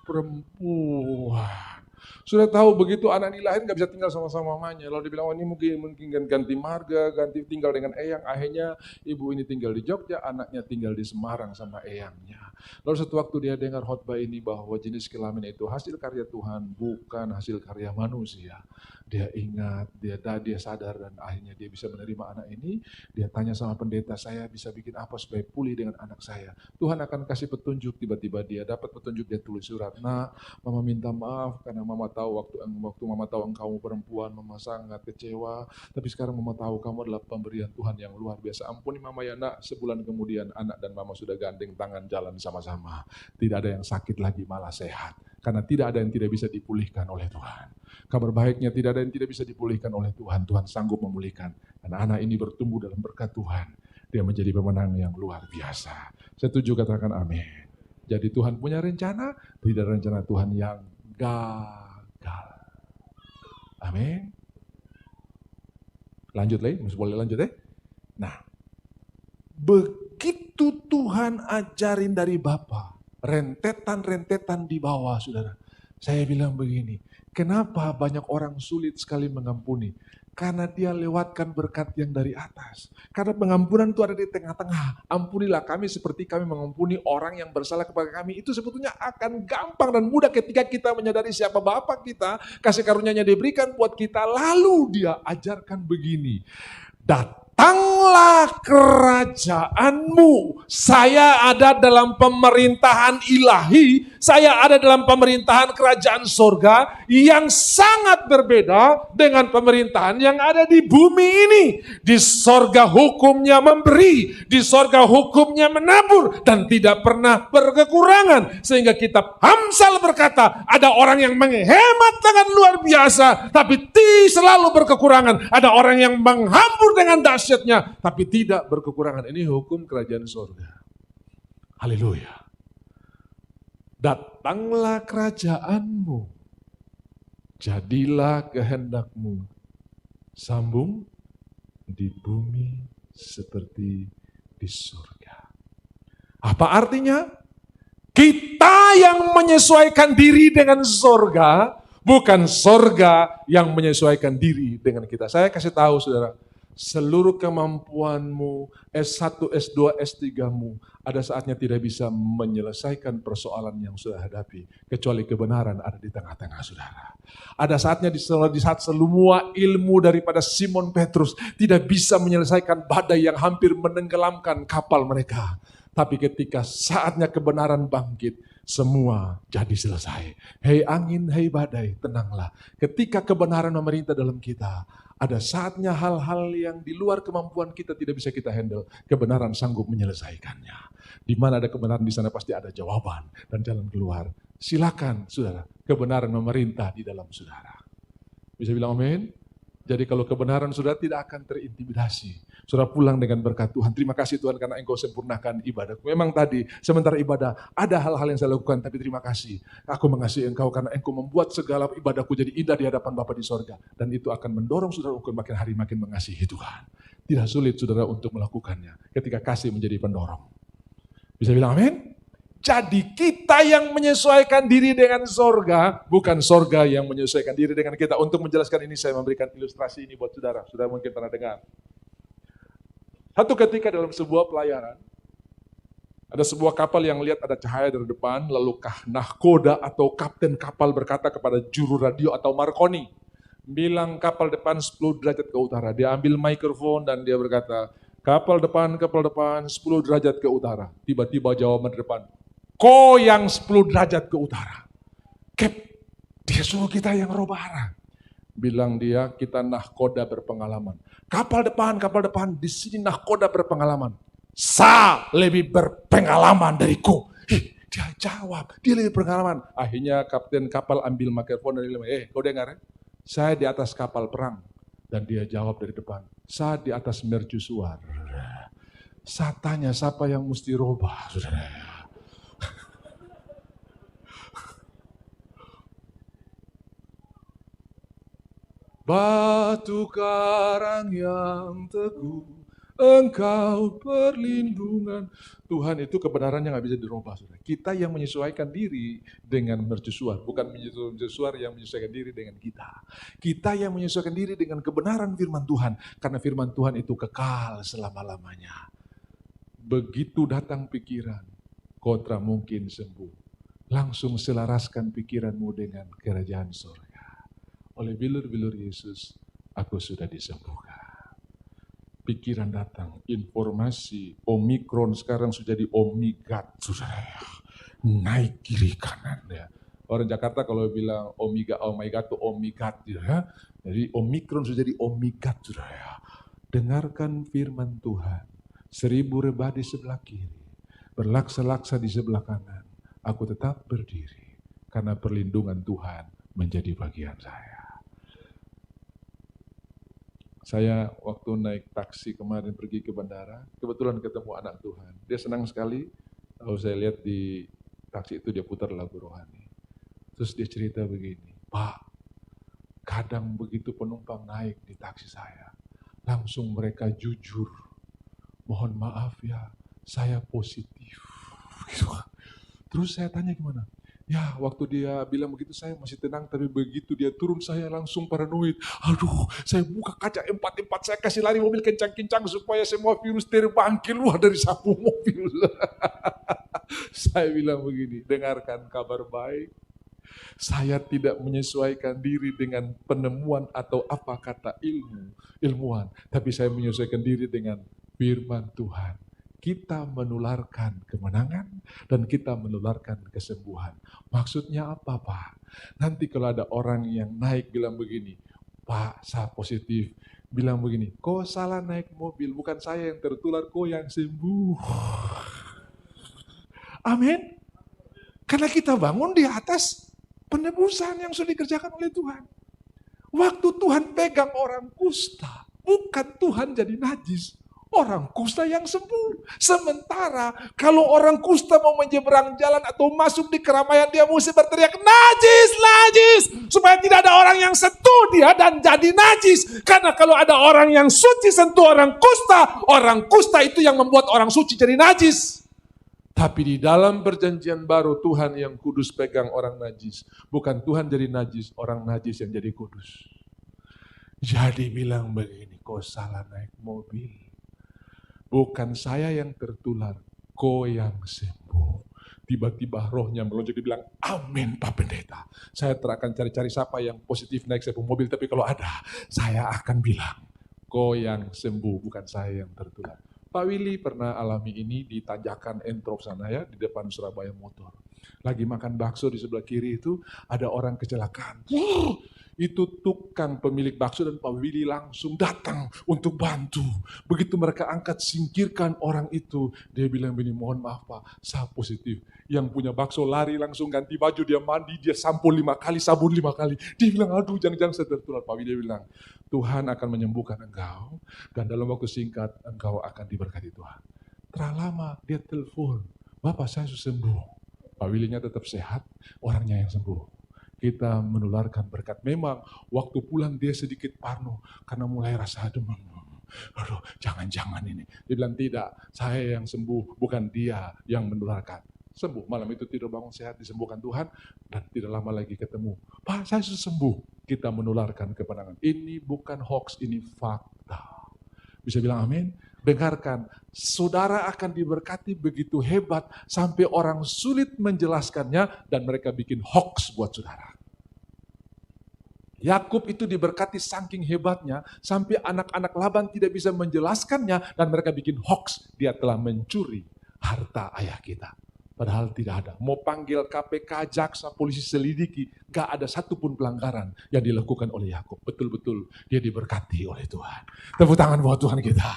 perempuan. Sudah tahu begitu anak ini lahir gak bisa tinggal sama-sama mamanya. Lalu dibilang, oh ini mungkin ganti marga, ganti tinggal dengan eyang. Akhirnya ibu ini tinggal di Jogja, anaknya tinggal di Semarang sama eyangnya. Lalu suatu waktu dia dengar khotbah ini bahwa jenis kelamin itu hasil karya Tuhan, bukan hasil karya manusia. Dia ingat, dia sadar dan akhirnya dia bisa menerima anak ini. Dia tanya sama pendeta, saya bisa bikin apa supaya pulih dengan anak saya. Tuhan akan kasih petunjuk, tiba-tiba dia dapat petunjuk, dia tulis surat. Nah, mama minta maaf karena mama tahu waktu mama tahu engkau perempuan, mama sangat kecewa. Tapi sekarang mama tahu kamu adalah pemberian Tuhan yang luar biasa. Ampuni mama ya nak. Sebulan kemudian anak dan mama sudah gandeng tangan jalan sama-sama. Tidak ada yang sakit lagi, malah sehat. Karena tidak ada yang tidak bisa dipulihkan oleh Tuhan. Kabar baiknya tidak ada yang tidak bisa dipulihkan oleh Tuhan. Tuhan sanggup memulihkan. Dan anak ini bertumbuh dalam berkat Tuhan. Dia menjadi pemenang yang luar biasa. Setuju katakan amin. Jadi Tuhan punya rencana, tidak ada rencana Tuhan yang gagal. Amin. Lanjut lagi, boleh lanjut ya? Nah, begitu Tuhan ajarin dari Bapa, rentetan-rentetan di bawah, saudara. Saya bilang begini, kenapa banyak orang sulit sekali mengampuni? Karena dia lewatkan berkat yang dari atas. Karena pengampunan itu ada di tengah-tengah. Ampunilah kami seperti kami mengampuni orang yang bersalah kepada kami. Itu sebetulnya akan gampang dan mudah ketika kita menyadari siapa Bapa kita, kasih karunia-Nya diberikan buat kita, lalu dia ajarkan begini. Datanglah kerajaanmu. Saya ada dalam pemerintahan ilahi. Saya ada dalam pemerintahan kerajaan sorga yang sangat berbeda dengan pemerintahan yang ada di bumi ini. Di sorga hukumnya memberi, di sorga hukumnya menabur, dan tidak pernah berkekurangan. Sehingga kitab Amsal berkata, ada orang yang menghemat dengan luar biasa, tapi selalu berkekurangan. Ada orang yang menghambur dengan dahsyatnya, tapi tidak berkekurangan. Ini hukum kerajaan sorga. Haleluya. Datanglah kerajaanmu, jadilah kehendakmu, sambung di bumi seperti di surga. Apa artinya? Kita yang menyesuaikan diri dengan sorga, bukan sorga yang menyesuaikan diri dengan kita. Saya kasih tahu saudara, seluruh kemampuanmu, S1, S2, S3mu, ada saatnya tidak bisa menyelesaikan persoalan yang sudah hadapi, kecuali kebenaran ada di tengah-tengah saudara. Ada saatnya di saat semua ilmu daripada Simon Petrus tidak bisa menyelesaikan badai yang hampir menenggelamkan kapal mereka. Tapi ketika saatnya kebenaran bangkit, semua jadi selesai. Hei angin, hei badai, tenanglah. Ketika kebenaran memerintah dalam kita, ada saatnya hal-hal yang di luar kemampuan kita tidak bisa kita handle. Kebenaran sanggup menyelesaikannya. Di mana ada kebenaran, di sana pasti ada jawaban dan jalan keluar. Silakan saudara, kebenaran memerintah di dalam saudara. Bisa bilang amin? Jadi kalau kebenaran saudara tidak akan terintimidasi. Saudara pulang dengan berkat Tuhan. Terima kasih Tuhan karena Engkau sempurnakan ibadahku. Memang tadi sementara ibadah ada hal-hal yang saya lakukan, tapi terima kasih. Aku mengasihi Engkau karena Engkau membuat segala ibadahku jadi indah di hadapan Bapa di sorga. Dan itu akan mendorong saudara untuk makin hari makin mengasihi Tuhan. Tidak sulit saudara untuk melakukannya ketika kasih menjadi pendorong. Bisa bilang amin? Jadi kita yang menyesuaikan diri dengan sorga, bukan sorga yang menyesuaikan diri dengan kita. Untuk menjelaskan ini saya memberikan ilustrasi ini buat saudara. Saudara mungkin pernah dengar. Satu ketika dalam sebuah pelayaran, ada sebuah kapal yang lihat ada cahaya dari depan, lalu nahkoda atau kapten kapal berkata kepada juru radio atau Marconi, bilang kapal depan 10 derajat ke utara. Dia ambil mikrofon dan dia berkata, kapal depan 10 derajat ke utara. Tiba-tiba jawaban depan, kau yang 10 derajat ke utara. Cap, dia suruh kita yang rubah arah. Bilang dia, kita nahkoda berpengalaman. Kapal depan, di sini nahkoda berpengalaman. Sa lebih berpengalaman dariku. Dia jawab, dia lebih berpengalaman. Akhirnya kapten kapal ambil mikrofon dan dia bilang, kau dengar ya? Saya di atas kapal perang. Dan dia jawab dari depan, saya di atas mercusuar. Saya tanya, siapa yang mesti rubah, saudara? Batu karang yang teguh, Engkau perlindungan. Tuhan itu kebenarannya nggak bisa dirubah. Saudara. Kita yang menyesuaikan diri dengan mercusuar, bukan mercusuar yang menyesuaikan diri dengan kita. Kita yang menyesuaikan diri dengan kebenaran firman Tuhan, karena firman Tuhan itu kekal selama-lamanya. Begitu datang pikiran, kau tak mungkin sembuh. Langsung selaraskan pikiranmu dengan kerajaan surga. Oleh bilur-bilur Yesus, aku sudah disembuhkan. Pikiran datang, informasi, Omikron sekarang sudah jadi Omigat, saudara. Naik kiri kanan ya. Orang Jakarta kalau bilang Omega, Omega itu Omigat, ya. Jadi Omikron sudah jadi Omigat, saudara. Dengarkan firman Tuhan. 1000 rebah di sebelah kiri, berlaksa-laksa di sebelah kanan. Aku tetap berdiri karena perlindungan Tuhan menjadi bagian saya. Saya waktu naik taksi kemarin pergi ke bandara, kebetulan ketemu anak Tuhan. Dia senang sekali, lalu saya lihat di taksi itu dia putar lagu rohani. Terus dia cerita begini, Pak, kadang begitu penumpang naik di taksi saya, langsung mereka jujur, mohon maaf ya, saya positif. Terus saya tanya gimana? Ya, waktu dia bilang begitu saya masih tenang, tapi begitu dia turun saya langsung paranoid. Aduh, saya buka kaca empat-empat, saya kasih lari mobil kencang-kencang supaya semua virus terbang keluar dari sapu mobil. Saya bilang begini, dengarkan kabar baik. Saya tidak menyesuaikan diri dengan penemuan atau apa kata ilmuwan, tapi saya menyesuaikan diri dengan firman Tuhan. Kita menularkan kemenangan dan kita menularkan kesembuhan. Maksudnya apa, Pak? Nanti kalau ada orang yang naik bilang begini, Pak, saya positif. Bilang begini, kok salah naik mobil, bukan saya yang tertular, kok yang sembuh. Amin. Karena kita bangun di atas penebusan yang sudah dikerjakan oleh Tuhan. Waktu Tuhan pegang orang kusta, bukan Tuhan jadi najis. Orang kusta yang sembuh. Sementara kalau orang kusta mau menyeberang jalan atau masuk di keramaian, dia mesti berteriak, najis, najis. Supaya tidak ada orang yang sentuh dia dan jadi najis. Karena kalau ada orang yang suci sentuh orang kusta itu yang membuat orang suci jadi najis. Tapi di dalam perjanjian baru Tuhan yang kudus pegang orang najis. Bukan Tuhan jadi najis, orang najis yang jadi kudus. Jadi bilang begini, kok salah naik mobil. Bukan saya yang tertular, kok yang sembuh. Tiba-tiba rohnya melonjak, dia bilang, amin Pak Pendeta. Saya akan cari-cari siapa yang positif naik sebuah mobil, tapi kalau ada, saya akan bilang, kok yang sembuh, bukan saya yang tertular. Pak Willy pernah alami ini di tanjakan Entrop sana ya, di depan Surabaya Motor. Lagi makan bakso di sebelah kiri itu, ada orang kecelakaan. Itu tukang pemilik bakso dan Pak Willy langsung datang untuk bantu. Begitu mereka angkat, singkirkan orang itu. Dia bilang begini, mohon maaf Pak, saya positif. Yang punya bakso lari langsung ganti baju, dia mandi, dia sampo 5 kali, sabun 5 kali. Dia bilang, aduh jangan-jangan saya tertular. Pak Willy bilang, Tuhan akan menyembuhkan engkau, dan dalam waktu singkat engkau akan diberkati Tuhan. Terlama dia telepon, Bapak saya sudah sembuh. Pak Willy-nya tetap sehat, orangnya yang sembuh. Kita menularkan berkat. Memang waktu pulang dia sedikit parno karena mulai rasa demam. Aduh, jangan-jangan ini. Dia bilang tidak, saya yang sembuh, bukan dia yang menularkan. Sembuh, malam itu tidur bangun sehat, disembuhkan Tuhan, dan tidak lama lagi ketemu. Pak, saya sudah sembuh. Kita menularkan kemenangan. Ini bukan hoax, ini fakta. Bisa bilang amin? Dengarkan, saudara akan diberkati begitu hebat sampai orang sulit menjelaskannya dan mereka bikin hoax buat saudara. Yakub itu diberkati saking hebatnya sampai anak-anak Laban tidak bisa menjelaskannya dan mereka bikin hoax, dia telah mencuri harta ayah kita. Padahal tidak ada. Mau panggil KPK, jaksa, polisi selidiki, gak ada satupun pelanggaran yang dilakukan oleh Yakub. Betul-betul dia diberkati oleh Tuhan. Tepuk tangan buat Tuhan kita.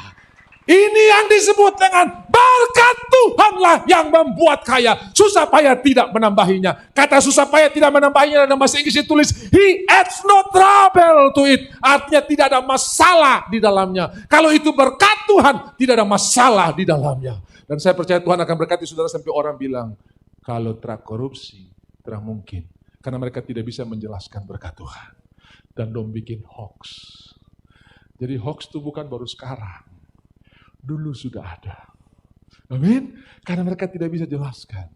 Ini yang disebut dengan berkat Tuhanlah yang membuat kaya. Susah payah tidak menambahinya. Kata susah payah tidak menambahinya dalam bahasa Inggris ditulis, He adds no trouble to it. Artinya tidak ada masalah di dalamnya. Kalau itu berkat Tuhan, tidak ada masalah di dalamnya. Dan saya percaya Tuhan akan berkati saudara sampai orang bilang, kalau terang korupsi, terang mungkin. Karena mereka tidak bisa menjelaskan berkat Tuhan. Dan dong bikin hoax. Jadi hoax itu bukan baru sekarang. Dulu sudah ada. Amin. Karena mereka tidak bisa jelaskan.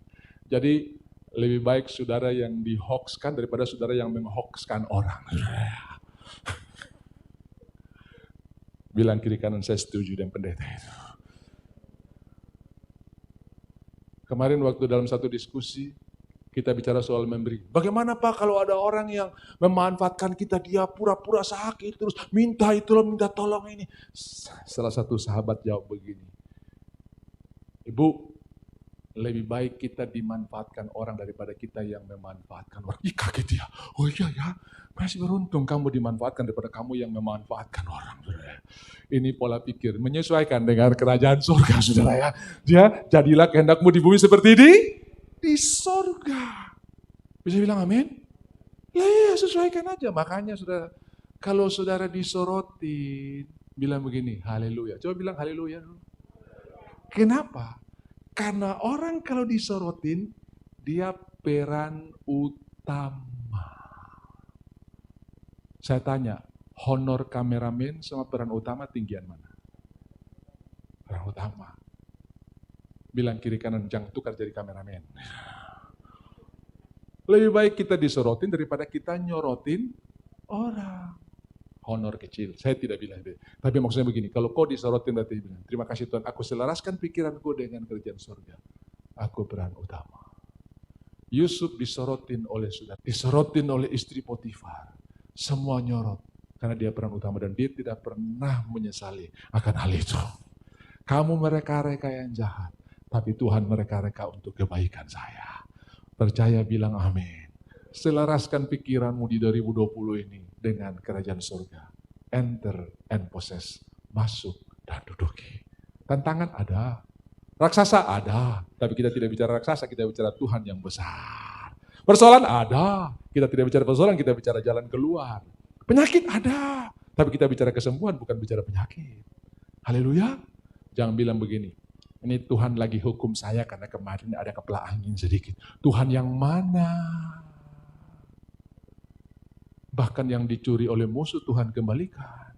Jadi lebih baik saudara yang dihoaxkan daripada saudara yang menghoaxkan orang. Bilang kiri kanan saya setuju dengan pendeta itu. Kemarin waktu dalam satu diskusi, kita bicara soal memberi. Bagaimana Pak kalau ada orang yang memanfaatkan kita, dia pura-pura sakit, terus minta itu loh, minta tolong ini. Salah satu sahabat jawab begini, Ibu, lebih baik kita dimanfaatkan orang daripada kita yang memanfaatkan orang. Ih kaget ya, oh iya ya, masih beruntung kamu dimanfaatkan daripada kamu yang memanfaatkan orang. Ini pola pikir, menyesuaikan dengan kerajaan surga saudara ya. Dia jadilah kehendakmu di bumi seperti di surga. Bisa bilang amin? Ya sesuaikan aja. Makanya saudara, kalau saudara disorotin, bilang begini, haleluya. Coba bilang haleluya dulu. Kenapa? Karena orang kalau disorotin, dia peran utama. Saya tanya, honor kameramen sama peran utama tinggian mana? Peran utama. Bilang kiri kanan, jangan tukar jadi kameramen. Lebih baik kita disorotin daripada kita nyorotin orang. Honor kecil, saya tidak bilang itu. Tapi maksudnya begini, kalau kau disorotin berarti bilang, terima kasih Tuhan, aku selaraskan pikiranku dengan kerajaan surga. Aku peran utama. Yusuf disorotin oleh saudara, disorotin oleh istri Potifar. Semua nyorot, karena dia peran utama dan dia tidak pernah menyesali akan hal itu. Kamu mereka-reka yang jahat, tapi Tuhan mereka-reka untuk kebaikan saya. Percaya bilang amin. Selaraskan pikiranmu di 2020 ini dengan kerajaan surga. Enter and possess. Masuk dan duduki. Tantangan ada. Raksasa ada. Tapi kita tidak bicara raksasa, kita bicara Tuhan yang besar. Persoalan ada. Kita tidak bicara persoalan, kita bicara jalan keluar. Penyakit ada. Tapi kita bicara kesembuhan, bukan bicara penyakit. Haleluya. Jangan bilang begini. Ini Tuhan lagi hukum saya karena kemarin ada kepala angin sedikit. Tuhan yang mana? Bahkan yang dicuri oleh musuh Tuhan kembalikan.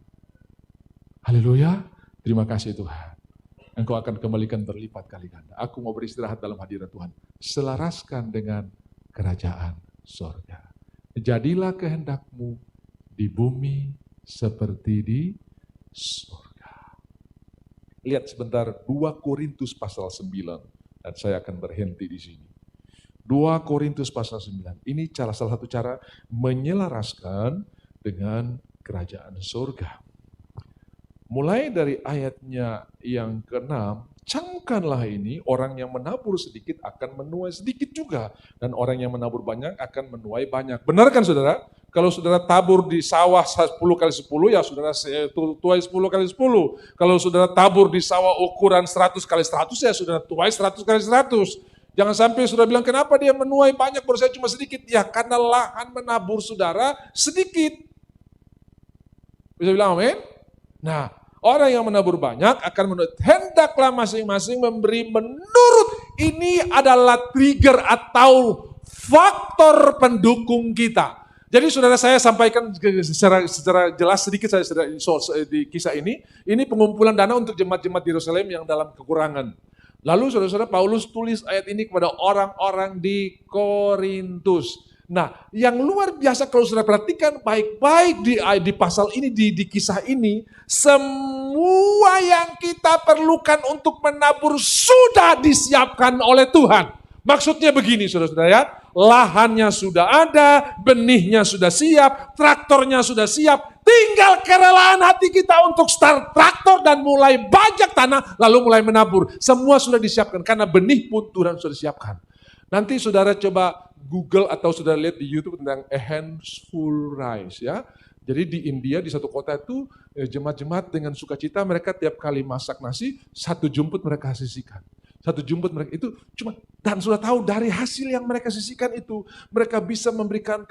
Haleluya. Terima kasih Tuhan. Engkau akan kembalikan berlipat kali ganda. Aku mau beristirahat dalam hadirat Tuhan. Selaraskan dengan kerajaan sorga. Jadilah kehendakmu di bumi seperti di sorga. Lihat sebentar 2 Korintus pasal 9. Dan saya akan berhenti di sini. 2 Korintus pasal 9. Ini salah satu cara menyelaraskan dengan kerajaan surga. Mulai dari ayatnya yang ke-6, camkanlah ini, orang yang menabur sedikit akan menuai sedikit juga. Dan orang yang menabur banyak akan menuai banyak. Benar kan saudara? Kalau saudara tabur di sawah 10 kali 10, ya saudara tuai 10 kali 10. Kalau saudara tabur di sawah ukuran 100 kali 100, ya saudara tuai 100 kali 100. Jangan sampai saudara bilang, kenapa dia menuai banyak, baru saya cuma sedikit? Ya karena lahan menabur saudara sedikit. Bisa bilang amin? Nah, orang yang menabur banyak akan menuai. Hendaklah masing-masing memberi menurut. Ini adalah trigger atau faktor pendukung kita. Jadi saudara saya sampaikan secara jelas sedikit saya di kisah ini. Ini pengumpulan dana untuk jemaat-jemaat di Yerusalem yang dalam kekurangan. Lalu saudara-saudara Paulus tulis ayat ini kepada orang-orang di Korintus. Nah, yang luar biasa kalau saudara perhatikan baik-baik di pasal ini, di kisah ini, semua yang kita perlukan untuk menabur sudah disiapkan oleh Tuhan. Maksudnya begini saudara-saudara ya, lahannya sudah ada, benihnya sudah siap, traktornya sudah siap, tinggal kerelaan hati kita untuk start traktor dan mulai bajak tanah, lalu mulai menabur. Semua sudah disiapkan, karena benih pun Tuhan sudah disiapkan. Nanti saudara coba Google atau saudara lihat di YouTube tentang a handful rice ya. Jadi di India, di satu kota itu, jemaat-jemaat dengan sukacita mereka tiap kali masak nasi, 1 jumput mereka sisihkan. 1 jumput mereka itu cuma, dan sudah tahu dari hasil yang mereka sisihkan itu, mereka bisa memberikan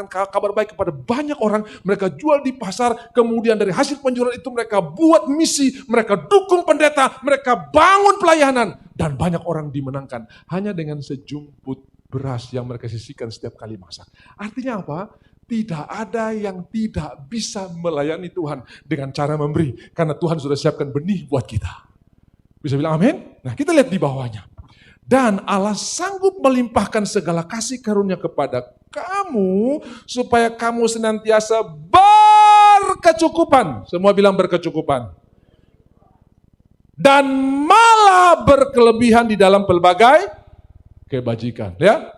kabar baik kepada banyak orang, mereka jual di pasar, kemudian dari hasil penjualan itu mereka buat misi, mereka dukung pendeta, mereka bangun pelayanan, dan banyak orang dimenangkan hanya dengan sejumput beras yang mereka sisihkan setiap kali masak. Artinya apa? Tidak ada yang tidak bisa melayani Tuhan dengan cara memberi, karena Tuhan sudah siapkan benih buat kita. Bisa bilang amin? Nah kita lihat di bawahnya. Dan Allah sanggup melimpahkan segala kasih karunia kepada kamu, supaya kamu senantiasa berkecukupan. Semua bilang berkecukupan. Dan malah berkelebihan di dalam pelbagai kebajikan. Ya?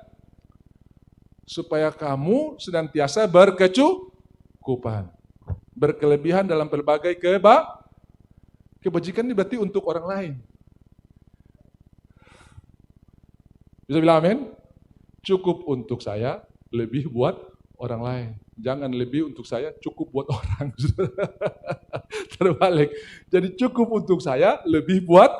Supaya kamu senantiasa berkecukupan. Berkelebihan dalam pelbagai kebajikan ini berarti untuk orang lain. Bisa bilang amin? Cukup untuk saya, lebih buat orang lain. Jangan lebih untuk saya, cukup buat orang. Terbalik. Jadi cukup untuk saya, lebih buat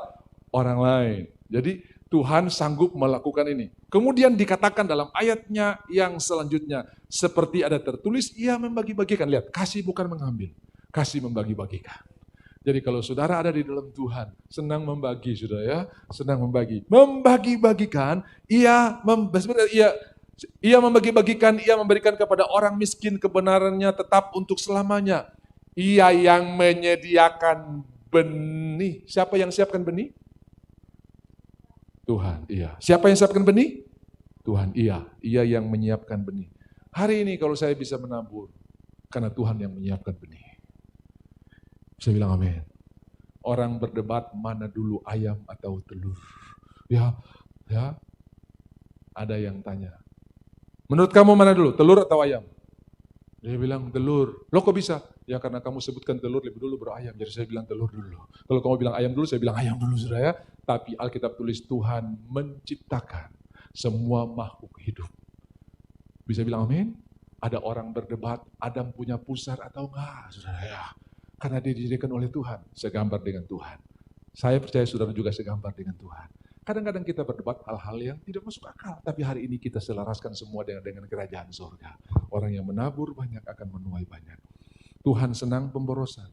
orang lain. Jadi Tuhan sanggup melakukan ini. Kemudian dikatakan dalam ayatnya yang selanjutnya, seperti ada tertulis, ia membagi-bagikan. Lihat, kasih bukan mengambil, kasih membagi-bagikan. Jadi kalau saudara ada di dalam Tuhan, senang membagi saudara ya, senang membagi. Membagi-bagikan, ia membagi-bagikan, ia memberikan kepada orang miskin kebenarannya tetap untuk selamanya. Ia yang menyediakan benih. Siapa yang siapkan benih? Tuhan, iya. Siapa yang siapkan benih? Tuhan, ia yang menyiapkan benih. Hari ini kalau saya bisa menabur, karena Tuhan yang menyiapkan benih. Saya bilang amin. Orang berdebat mana dulu ayam atau telur. Ya, ada yang tanya. Menurut kamu mana dulu, telur atau ayam? Dia bilang telur. Loh kok bisa? Ya karena kamu sebutkan telur lebih dulu baru ayam. Jadi saya bilang telur dulu. Kalau kamu bilang ayam dulu, saya bilang ayam dulu sudah ya. Tapi Alkitab tulis Tuhan menciptakan semua makhluk hidup. Bisa bilang amin? Ada orang berdebat, Adam punya pusar atau enggak, saudara ya. Karena dia dijadikan oleh Tuhan, segambar dengan Tuhan. Saya percaya saudara juga segambar dengan Tuhan. Kadang-kadang kita berdebat hal-hal yang tidak masuk akal, tapi hari ini kita selaraskan semua dengan kerajaan surga. Orang yang menabur banyak akan menuai banyak. Tuhan senang pemborosan.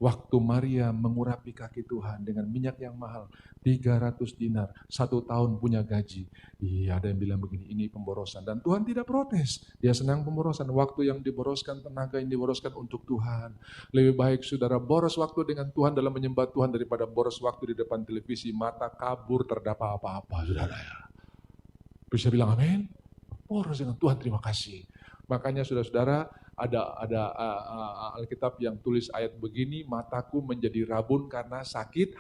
Waktu Maria mengurapi kaki Tuhan dengan minyak yang mahal, 300 dinar, 1 tahun punya gaji. Iya, ada yang bilang begini, ini pemborosan. Dan Tuhan tidak protes, dia senang pemborosan. Waktu yang diboroskan, tenaga yang diboroskan untuk Tuhan. Lebih baik saudara boros waktu dengan Tuhan dalam menyembah Tuhan daripada boros waktu di depan televisi, mata kabur terdapat apa-apa, saudara ya. Bisa bilang amin? Boros dengan Tuhan, terima kasih. Makanya saudara-saudara, ada Alkitab yang tulis ayat begini, mataku menjadi rabun karena sakit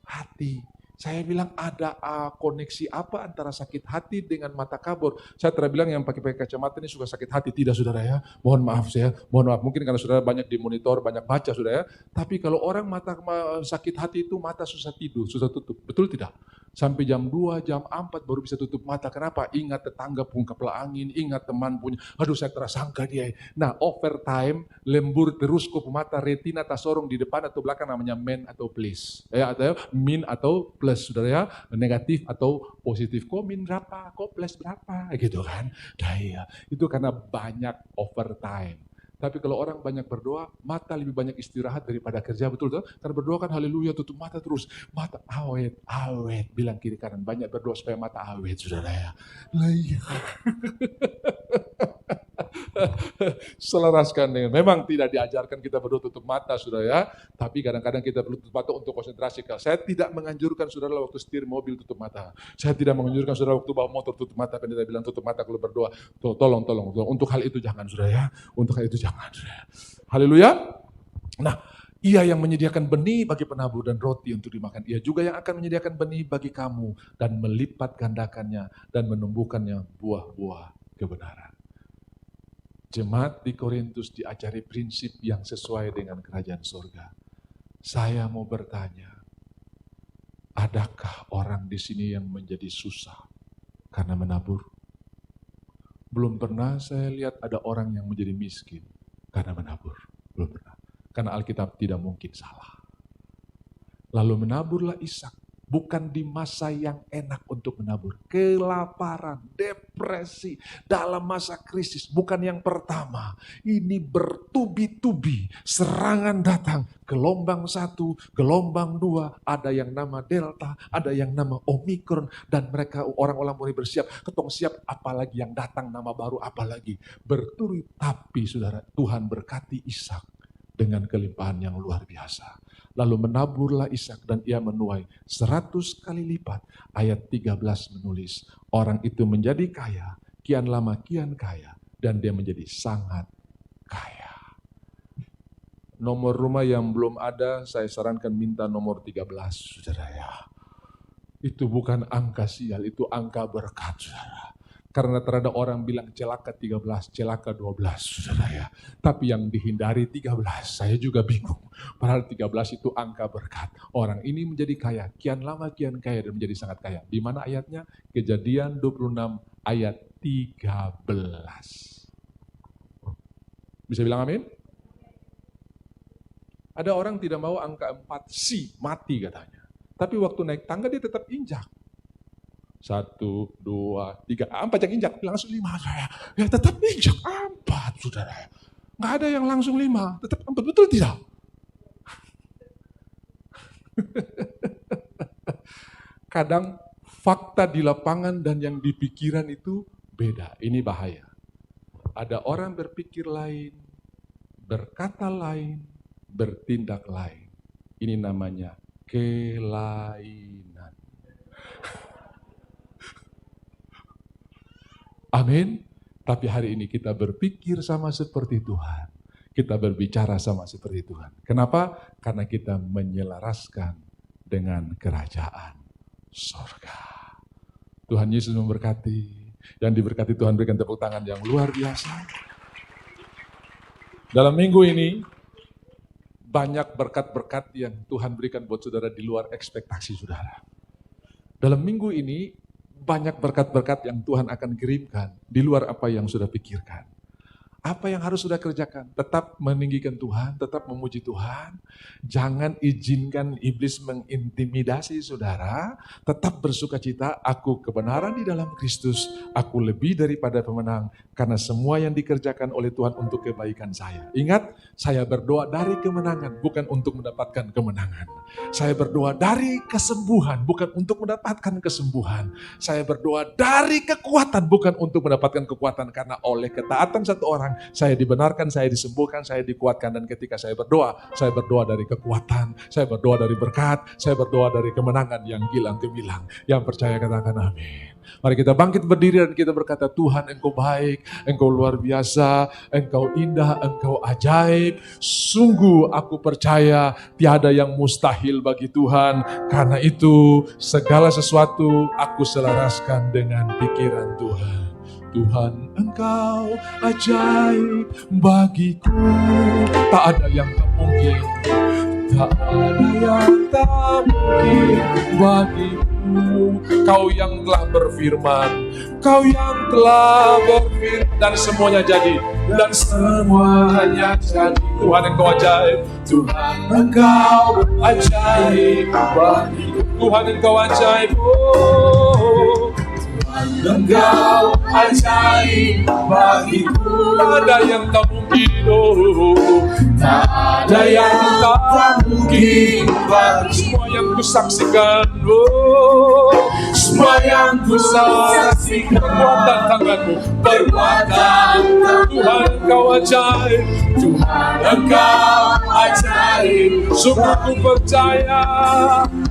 hati. Saya bilang ada koneksi apa antara sakit hati dengan mata kabur. Saya bilang yang pakai kacamata ini suka sakit hati. Tidak saudara ya, mohon maaf saya, mohon maaf. Mungkin karena saudara banyak di monitor, banyak baca saudara ya. Tapi kalau orang mata sakit hati itu mata susah tidur, susah tutup. Betul tidak? Sampai jam 2, jam 4 baru bisa tutup mata. Kenapa? Ingat tetangga punya kepala angin, ingat teman punya, aduh saya terasangka dia. Nah overtime, lembur terus ke mata, retina tasorong di depan atau belakang namanya men atau plus. Atau min atau plus, saudara ya. Negatif atau positif. Kok min berapa? Kok plus berapa? Gitu kan. Nah iya, itu karena banyak overtime. Tapi kalau orang banyak berdoa, mata lebih banyak istirahat daripada kerja, betul tak? Karena berdoa kan haleluya, tutup mata terus. Mata awet, bilang kiri kanan. Banyak berdoa supaya mata awet, saudara ya. Lah iya. Selaraskan dengan, memang tidak diajarkan kita berdoa tutup mata, saudara ya. Tapi kadang-kadang kita perlu tutup mata untuk konsentrasi. Saya tidak menganjurkan saudara waktu setir mobil tutup mata. Saya tidak menganjurkan saudara waktu bawa motor tutup mata. Pendeta bilang tutup mata kalau berdoa. Tolong. Untuk hal itu jangan, saudara ya. Untuk hal itu jangan, saudara. Haleluya. Nah, Ia yang menyediakan benih bagi penabur dan roti untuk dimakan. Ia juga yang akan menyediakan benih bagi kamu dan melipat gandakannya dan menumbuhkannya buah-buah kebenaran. Jemaat di Korintus diajari prinsip yang sesuai dengan kerajaan surga. Saya mau bertanya, adakah orang di sini yang menjadi susah karena menabur? Belum pernah saya lihat ada orang yang menjadi miskin karena menabur. Belum pernah. Karena Alkitab tidak mungkin salah. Lalu menaburlah Ishak. Bukan di masa yang enak untuk menabur. Kelaparan, depresi, dalam masa krisis. Bukan yang pertama. Ini bertubi-tubi. Serangan datang. Gelombang 1, gelombang 2. Ada yang nama Delta, ada yang nama Omikron. Dan mereka orang-orang mulai bersiap. Ketong siap apalagi yang datang nama baru apalagi. Berturi. Tapi saudara, Tuhan berkati Ishak dengan kelimpahan yang luar biasa. Lalu menaburlah Ishak dan ia menuai 100 kali lipat. Ayat 13 menulis, orang itu menjadi kaya, kian lama kian kaya, dan dia menjadi sangat kaya. Nomor rumah yang belum ada, saya sarankan minta nomor 13, saudara ya. Itu bukan angka sial, itu angka berkat, saudara. Karena terhadap orang bilang celaka 13, celaka 12, saudara ya. Tapi yang dihindari 13, saya juga bingung. Padahal 13 itu angka berkat. Orang ini menjadi kaya, kian lama kian kaya dan menjadi sangat kaya. Di mana ayatnya? Kejadian 26 ayat 13. Bisa bilang amin? Ada orang tidak mau angka 4, mati katanya. Tapi waktu naik tangga dia tetap injak. 1, 2, 3, 4 yang injak, langsung 5 saya. Ya tetap injak 4 saudara. Nggak ada yang langsung 5, tetap 4, betul tidak? Kadang fakta di lapangan dan yang di pikiran itu beda, ini bahaya. Ada orang berpikir lain, berkata lain, bertindak lain. Ini namanya kelainan. Amin. Tapi hari ini kita berpikir sama seperti Tuhan. Kita berbicara sama seperti Tuhan. Kenapa? Karena kita menyelaraskan dengan kerajaan sorga. Tuhan Yesus memberkati. Yang diberkati Tuhan berikan tepuk tangan yang luar biasa. Dalam minggu ini, banyak berkat-berkat yang Tuhan berikan buat saudara di luar ekspektasi saudara. Dalam minggu ini, banyak berkat-berkat yang Tuhan akan kirimkan di luar apa yang sudah pikirkan. Apa yang harus sudah kerjakan? Tetap meninggikan Tuhan, tetap memuji Tuhan. Jangan izinkan iblis mengintimidasi saudara. Tetap bersuka cita, aku kebenaran di dalam Kristus. Aku lebih daripada pemenang. Karena semua yang dikerjakan oleh Tuhan untuk kebaikan saya. Ingat, saya berdoa dari kemenangan, bukan untuk mendapatkan kemenangan. Saya berdoa dari kesembuhan, bukan untuk mendapatkan kesembuhan. Saya berdoa dari kekuatan, bukan untuk mendapatkan kekuatan. Karena oleh ketaatan satu orang, saya dibenarkan, saya disembuhkan, saya dikuatkan. Dan ketika saya berdoa dari kekuatan, saya berdoa dari berkat, saya berdoa dari kemenangan yang gilang gemilang. Yang percaya katakan amin. Mari kita bangkit berdiri dan kita berkata, Tuhan Engkau baik, Engkau luar biasa, Engkau indah, Engkau ajaib. Sungguh aku percaya tiada yang mustahil bagi Tuhan. Karena itu segala sesuatu aku selaraskan dengan pikiran Tuhan. Tuhan Engkau ajaib bagiku, tak ada yang tak mungkin, tak ada yang tak mungkin bagiku. Kau yang telah berfirman, Kau yang telah berfirman, dan semuanya jadi, dan semuanya jadi. Tuhan Engkau ajaib, Tuhan Engkau ajaib bagiku. Tuhan Engkau ajaib, oh. Engkau ajaib bagiku, tak ada yang tak mungkin, oh. Tak ada yang tak mungkin bagi semua yang kusaksikan, oh. Semua yang kusaksikan, perbuatan tanganmu, perbuatan Tuhan Engkau ajaib, Tuhan Engkau ajaib. Sungguh ku percaya,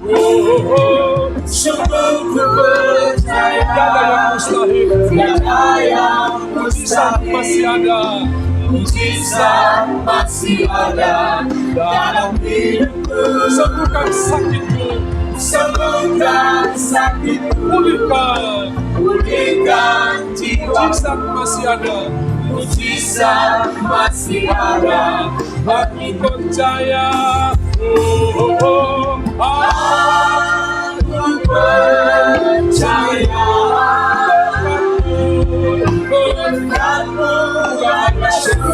oh. Sungguh ku percaya, tiada yang mustahil, tiada yang mustahil, masih ada, mujizat masih ada dalam hidupku. Sembuhkan sakitku, sembuhkan sakitku, pulihkan jiwa. Mujizat masih ada, mujizat masih ada, aku percaya, oh, oh, oh. Aku percaya berkat-Mu yang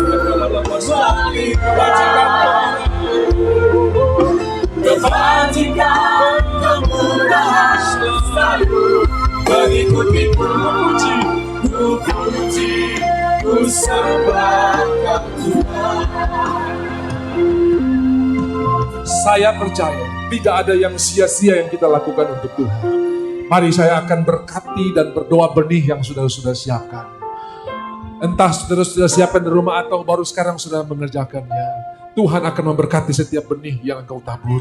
kebajikan, kemudahan selalu mengikutiku. Ku puji, ku sembahkan Tuhan. Saya percaya tidak ada yang sia-sia yang kita lakukan untuk Tuhan. Mari saya akan berkati dan berdoa benih yang sudah siapkan. Entah saudara sudah siapkan di rumah atau baru sekarang sudah mengerjakannya. Tuhan akan memberkati setiap benih yang engkau tabur.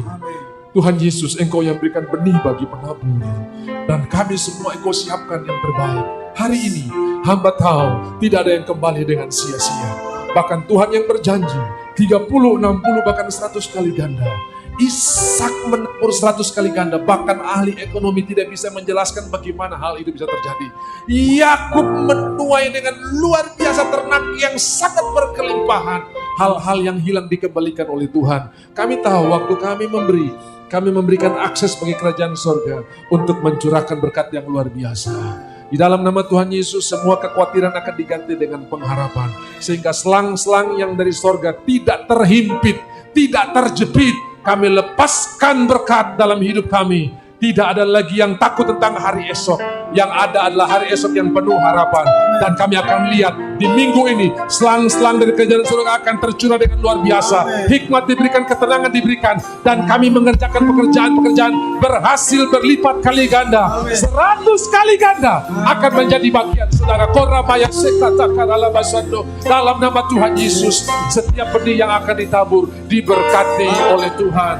Tuhan Yesus, Engkau yang berikan benih bagi penabur. Dan kami semua Engkau siapkan yang terbaik. Hari ini hamba tahu tidak ada yang kembali dengan sia-sia. Bahkan Tuhan yang berjanji 30, 60, bahkan 100 kali ganda. Ishak menabur 100 kali ganda. Bahkan ahli ekonomi tidak bisa menjelaskan bagaimana hal itu bisa terjadi. Yakub menuai dengan luar biasa ternak yang sangat berkelimpahan. Hal-hal yang hilang dikembalikan oleh Tuhan. Kami tahu waktu kami memberi, kami memberikan akses bagi kerajaan sorga untuk mencurahkan berkat yang luar biasa. Di dalam nama Tuhan Yesus, semua kekhawatiran akan diganti dengan pengharapan. Sehingga selang-selang yang dari sorga tidak terhimpit, tidak terjepit. Kami lepaskan berkat dalam hidup kami. Tidak ada lagi yang takut tentang hari esok. Yang ada adalah hari esok yang penuh harapan. Dan kami akan lihat di minggu ini, selang-selang dari kerajaan surga akan tercurah dengan luar biasa. Hikmat diberikan, ketenangan diberikan. Dan kami mengerjakan pekerjaan-pekerjaan berhasil berlipat kali ganda. 100 kali ganda akan menjadi bagian saudara. Korabaya sekatakan ala basando. Dalam nama Tuhan Yesus, setiap benih yang akan ditabur diberkati oleh Tuhan.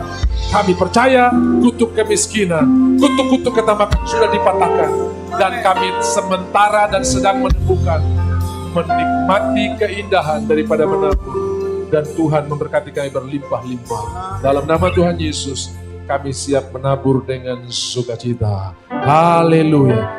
Kami percaya kutuk kemiskinan, kutuk-kutuk ketamakan sudah dipatahkan. Dan kami sementara dan sedang menikmati keindahan daripada menabur. Dan Tuhan memberkati kami berlimpah-limpah. Dalam nama Tuhan Yesus, kami siap menabur dengan sukacita. Haleluya.